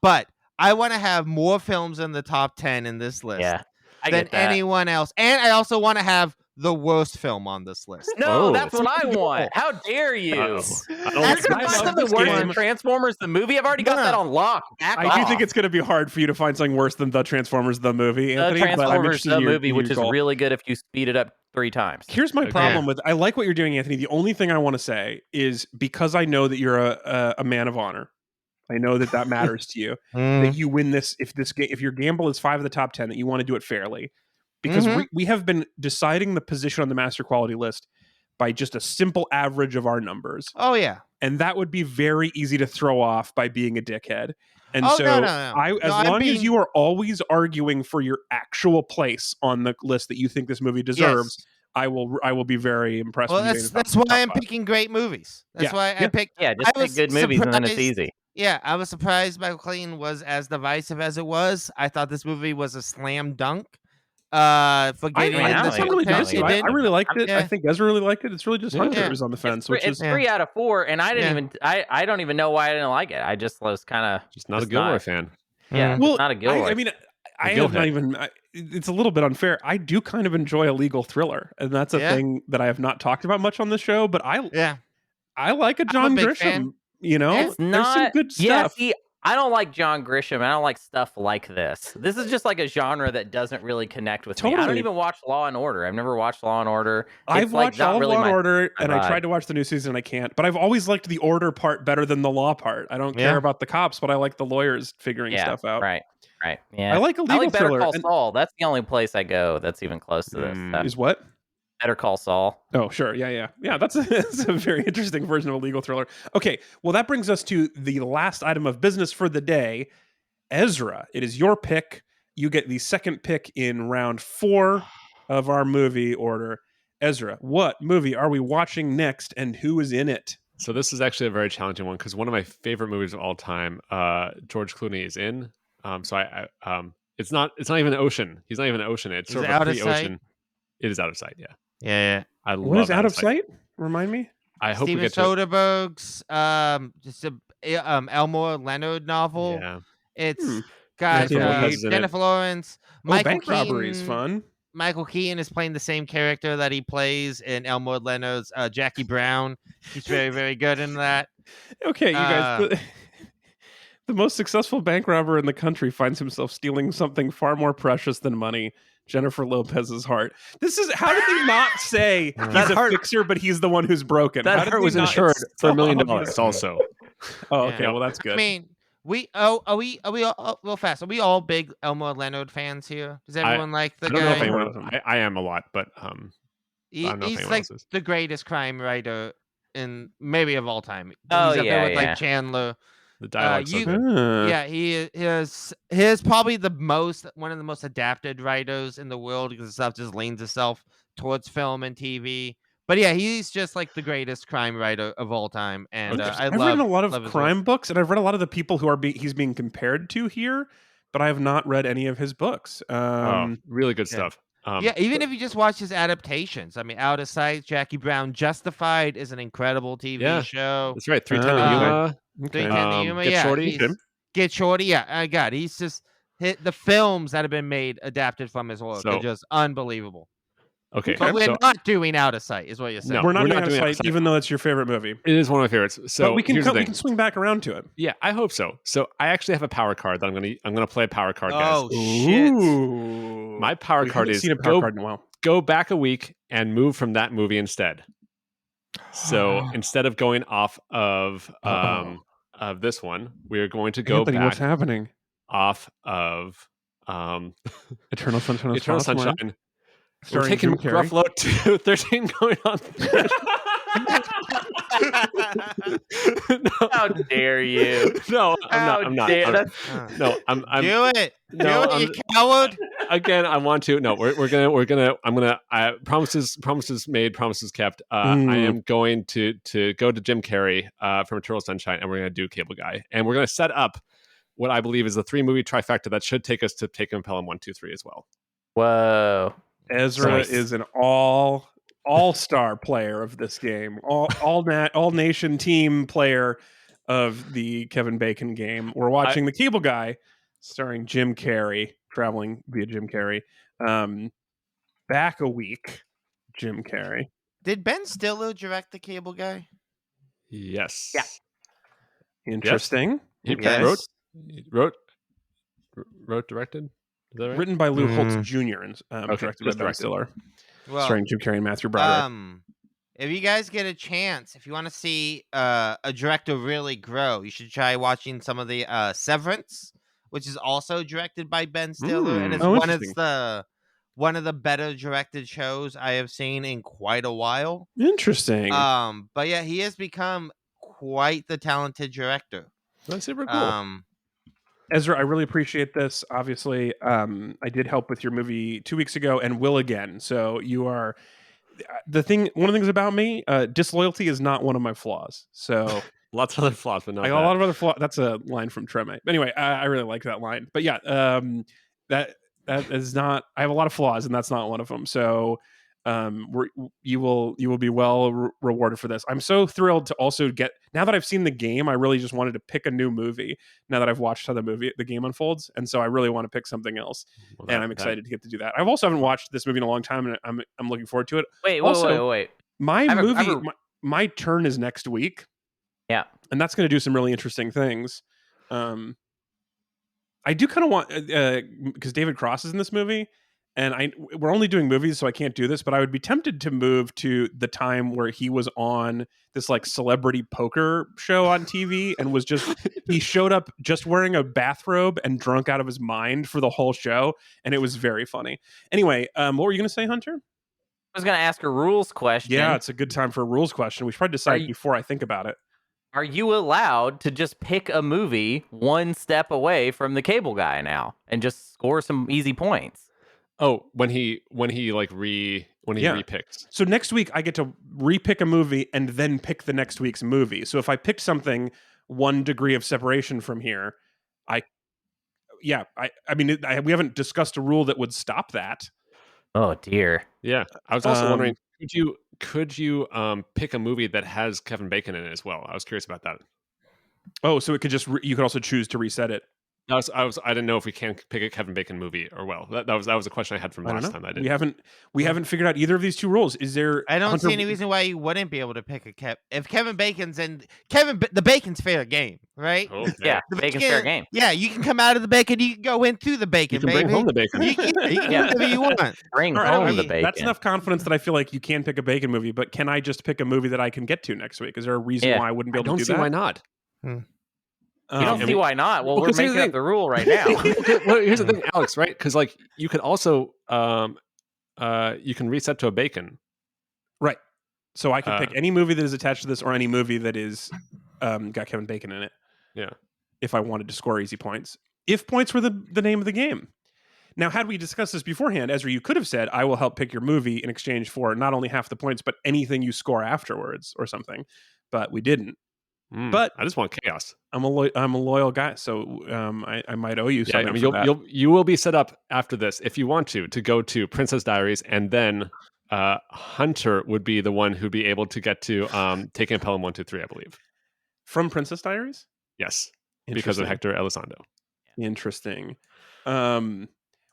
but I want to have more films in the top 10 in this list than anyone else. And I also want to have the worst film on this list. No, that's what I want. How dare you? You're going to find something worse than Transformers the movie? I've already got that on lock. I do think it's going to be hard for you to find something worse than the Transformers the movie, Anthony. The Transformers the movie, which is really good if you speed it up 3 times. Here's my problem with I like what you're doing, Anthony. The only thing I want to say is because I know that you're a man of honor. I know that matters to you. That you win this if your gamble is 5 of the top 10, that you want to do it fairly. Because we have been deciding the position on the master quality list by just a simple average of our numbers. Oh, yeah. And that would be very easy to throw off by being a dickhead. And as long as you are always arguing for your actual place on the list that you think this movie deserves, I will be very impressed. Well, that's why I'm picking great movies. That's why I picked. Yeah, just pick good movies and then it's easy. Yeah, I was surprised Michael Clayton was as divisive as it was. I thought this movie was a slam dunk. I really liked it. I think Ezra really liked it. It's really just Hunter who's on the fence. It's 3 out of 4, and I don't even know why I didn't like it. I just was kind of just not a Gilroy fan. Yeah, not a Gilroy. I mean, I have not even. It's a little bit unfair. I do kind of enjoy a legal thriller, and that's a thing that I have not talked about much on the show. But I like a John Grisham. Fan. You know, there's some good stuff. Yeah, see, I don't like John Grisham. I don't like stuff like this. This is just like a genre that doesn't really connect with me. I don't even watch Law and Order. I've never watched Law and Order. I've watched all Law and Order, and I tried to watch the new season, and I can't. But I've always liked the order part better than the law part. I don't care about the cops, but I like the lawyers figuring stuff out. Right. Yeah. I like a legal thriller. Better Call Saul. That's the only place I go that's even close to this. Is what? Better Call Saul. Oh, sure. Yeah. That's a very interesting version of a legal thriller. Okay, well, that brings us to the last item of business for the day. Ezra, it is your pick. You get the second pick in round 4 of our movie order. Ezra, what movie are we watching next, and who is in it? So this is actually a very challenging one because one of my favorite movies of all time, George Clooney is in. It's not even an ocean. He's not even an ocean. It's sort of a pre-ocean. It is Out of Sight. Yeah. I love what is Out of Sight? Remind me. I hope Steven we get Soderbergh's just a Elmore Leonard novel. Yeah. It's got Jennifer Lawrence. Bank Robbery is fun. Michael Keaton is playing the same character that he plays in Elmore Leonard's Jackie Brown. He's very, very good in that. Okay, you guys. The most successful bank robber in the country finds himself stealing something far more precious than money. Jennifer Lopez's heart. This is how did they not say he's a fixer, but he's the one who's broken? That heart was insured for $1 million also. Oh, okay. Well, that's good. I mean, are we all real fast? Are we all big Elmore Leonard fans here? Does everyone like the guy? I don't know if anyone else. I am a lot, but he's like the greatest crime writer in maybe of all time. Oh, he's up there with like Chandler. The dialogue. He is probably one of the most adapted writers in the world because the stuff just leans itself towards film and TV. But yeah, he's just like the greatest crime writer of all time. And I've read a lot of crime books, and I've read a lot of the people who he's being compared to here, but I have not read any of his books. Really good stuff. Even if you just watch his adaptations. I mean, Out of Sight, Jackie Brown, Justified is an incredible TV show. That's right. 310 to Yuma. Get Shorty. Get Shorty. Yeah, God, he's just hit the films that have been made adapted from his work. They're just unbelievable. Okay, but we're not doing Out of Sight, is what you're saying. No, we're not doing Out of Sight, even though it's your favorite movie. It is one of my favorites. So but we can swing back around to it. Yeah, I hope so. So I actually have a power card that I'm gonna play a power card, guys. Oh shit! Ooh. My power card is seen a power card in a while. Go back a week and move from that movie instead. So instead of going off of this one, we are going to go Anthony, back. What's happening? Off of Eternal Sunshine. Eternal Sunshine. We're taking Ruffalo to 13 going on. No. How dare you? No, I'm not. I'm do it. No, do it, you coward. Again, I want to. No, we're gonna. Promises made, promises kept. I am going to go to Jim Carrey from Eternal Sunshine, and we're gonna do Cable Guy, and we're gonna set up what I believe is the 3-movie trifecta that should take us to Take Him Pelham 1, 2, 3 as well. Whoa. Ezra is an all-star player of this game, all nation team player of the Kevin Bacon game. We're watching The Cable Guy, starring Jim Carrey, traveling via Jim Carrey. Back a week, Jim Carrey. Did Ben Stiller direct The Cable Guy? Yes. Yeah. Interesting. Yes. He wrote, directed. Is that right? Written by Lou Holtz Jr. and directed by Ben Stiller. Well, starring Jim Carrey and Matthew Broderick. If you guys get a chance, if you want to see a director really grow, you should try watching some of the Severance, which is also directed by Ben Stiller, and it's one of the better directed shows I have seen in quite a while. Interesting. But yeah, he has become quite the talented director. That's super cool. Ezra, I really appreciate this. Obviously, I did help with your movie 2 weeks ago and will again. So you are one of the things about me, disloyalty is not one of my flaws. So lots of other flaws, but not I got a lot of other flaws. That's a line from Treme. Anyway, I really like that line. But yeah, that is not. I have a lot of flaws, and that's not one of them. So you will be well rewarded for this. I'm so thrilled to also get, now that I've seen the game, I really just wanted to pick a new movie now that I've watched how the game unfolds, and so I really want to pick something else. And I'm excited to get to do that. I've also haven't watched this movie in a long time, and I'm looking forward to it. Wait. My turn is next week. Yeah, and that's going to do some really interesting things. I do kind of want, because David Cross is in this movie. And we're only doing movies, so I can't do this, but I would be tempted to move to the time where he was on this like celebrity poker show on TV and was he showed up just wearing a bathrobe and drunk out of his mind for the whole show. And it was very funny. Anyway, what were you going to say, Hunter? I was going to ask a rules question. Yeah, it's a good time for a rules question. We should probably decide before I think about it. Are you allowed to just pick a movie one step away from The Cable Guy now and just score some easy points? Oh, when he repicks. So next week I get to repick a movie and then pick the next week's movie. So if I picked something 1 degree of separation from here, we haven't discussed a rule that would stop that. Oh dear. Yeah, I was also wondering, could you pick a movie that has Kevin Bacon in it as well? I was curious about that. Oh, so it could you could also choose to reset it. I didn't know if we can pick a Kevin Bacon movie or that was a question I had from last time. We haven't figured out either of these two rules. Is there? I don't see any reason why you wouldn't be able to pick if Kevin Bacon's in the Bacon's fair game, right? Oh, yeah, the Bacon's fair game. Yeah, you can come out of the Bacon, you can go into the Bacon. You can bring home the Bacon. You can do whatever you want. Bring home the Bacon. That's enough confidence that I feel like you can pick a Bacon movie. But can I just pick a movie that I can get to next week? Is there a reason why I wouldn't be able to do that? I don't see why not. You don't see why not? Well, we're making up the rule right now. Well, here's the thing, Alex, right? Because like you could also you can reset to a Bacon, right? So I can pick any movie that is attached to this, or any movie that is got Kevin Bacon in it. Yeah, if I wanted to score easy points, if points were the name of the game. Now, had we discussed this beforehand, Ezra, you could have said, "I will help pick your movie in exchange for not only half the points, but anything you score afterwards," or something. But we didn't. But I just want chaos. I'm a loyal guy, so I might owe you something. Yeah, I mean, you will be set up after this if you want to go to Princess Diaries, and then Hunter would be the one who'd be able to get to Take Him Pelham 1, 2, 3, I believe. From Princess Diaries? Yes, because of Hector Elizondo. Interesting.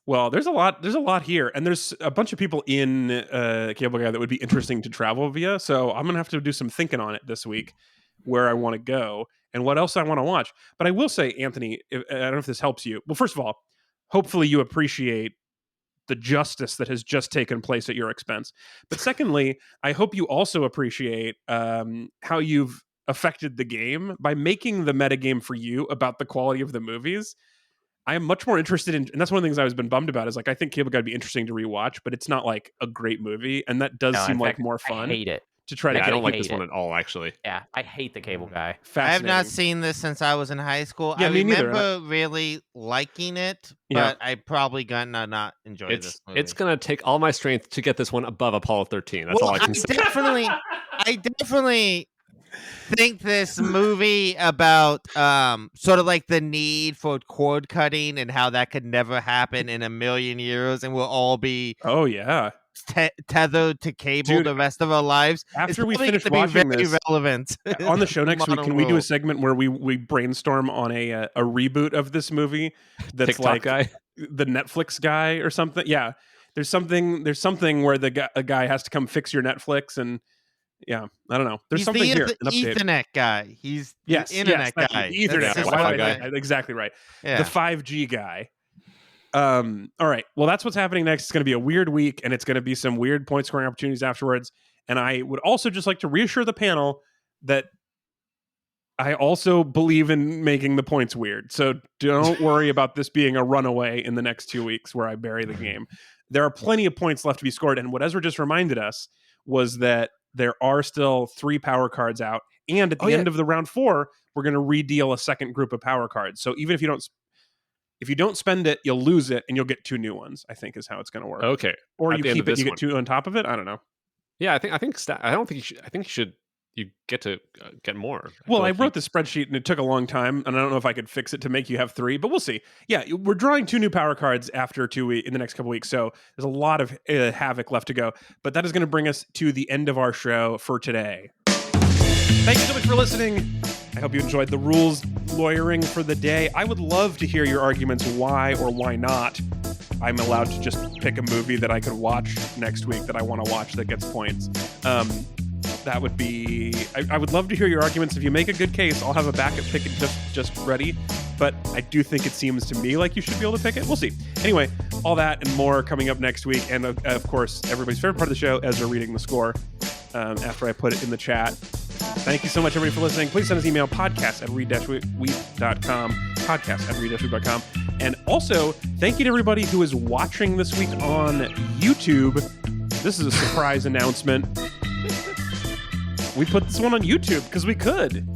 Well, there's a lot here, and there's a bunch of people in Cable Guy that would be interesting to travel via. So I'm gonna have to do some thinking on it this week, where I want to go and what else I want to watch. But I will say, Anthony, I don't know if this helps you. Well, first of all, hopefully you appreciate the justice that has just taken place at your expense. But secondly, I hope you also appreciate how you've affected the game by making the metagame for you about the quality of the movies. I am much more interested in, and that's one of the things I've been bummed about, is like, I think Cable Guy would be interesting to rewatch, but it's not like a great movie, and that does seem like more fun. I hate it. To try to I don't like this one at all, actually. Yeah, I hate the Cable Guy. I have not seen this since I was in high school. Yeah, I me remember neither. really liking it, but I probably gonna not enjoy this movie. It's gonna take all my strength to get this one above Apollo 13. That's all I can say. I definitely think this movie about sort of like the need for cord cutting and how that could never happen in a million years, and we'll all be tethered to cable the rest of our lives. After we finish watching this, relevant on the show next week, can we do a segment where we brainstorm on a reboot of this movie that's TikTok like guy? The Netflix guy or something? Yeah, there's something where a guy has to come fix your Netflix, and I don't know. There's something here. The Ethernet guy. He's the internet guy. The Ethernet guy. Exactly right. Yeah. The 5G guy. All right. Well, that's what's happening next. It's going to be a weird week, and it's going to be some weird point scoring opportunities afterwards. And I would also just like to reassure the panel that I also believe in making the points weird. So don't worry about this being a runaway in the next 2 weeks where I bury the game. There are plenty of points left to be scored. And what Ezra just reminded us was that there are still 3 power cards out. And at the end of the round 4, we're going to redeal a second group of power cards. So even if you don't spend it, you'll lose it, and you'll get 2 new ones, I think is how it's going to work. Okay. Or you keep it, you get 2 on top of it. I don't know. Yeah, I don't think you should. You get to get more. I wrote the spreadsheet, and it took a long time, and I don't know if I could fix it to make you have 3, but we'll see. Yeah, we're drawing 2 new power cards after 2 weeks in the next couple weeks, so there's a lot of havoc left to go. But that is going to bring us to the end of our show for today. Thank you so much for listening. I hope you enjoyed the rules lawyering for the day. I would love to hear your arguments why or why not I'm allowed to just pick a movie that I could watch next week that I want to watch that gets points. That would be... I would love to hear your arguments. If you make a good case, I'll have a backup pick just ready. But I do think it seems to me like you should be able to pick it. We'll see. Anyway, all that and more coming up next week. And of course, everybody's favorite part of the show, Ezra reading the score after I put it in the chat. Thank you so much, everybody, for listening. Please send us an email, podcast@read-weep.com, podcast@read-weep.com. And also, thank you to everybody who is watching this week on YouTube. This is a surprise announcement. We put this one on YouTube because we could.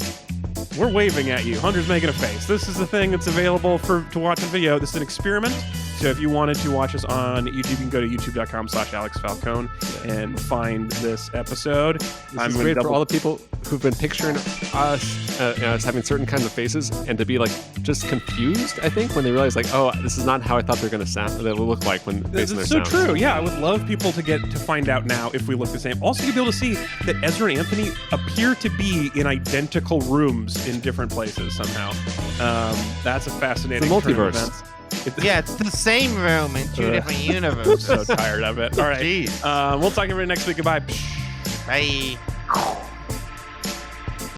We're waving at you. Hunter's making a face. This is the thing that's available to watch a video. This is an experiment. So if you wanted to watch us on YouTube, you can go to youtube.com/AlexFalcone and find this episode. I'm great for all the people who've been picturing us as having certain kinds of faces and to be like just confused, I think, when they realize like, oh, this is not how I thought they're going to sound. They will look like when based on their sound. It's so true. Yeah, I would love people to find out now if we look the same. Also, you'll be able to see that Ezra and Anthony appear to be in identical rooms in different places somehow. That's a fascinating multiverse. Yeah, it's the same room in 2 different universes. So tired of it. All right. Jeez. We'll talk to everybody next week. Goodbye. Bye.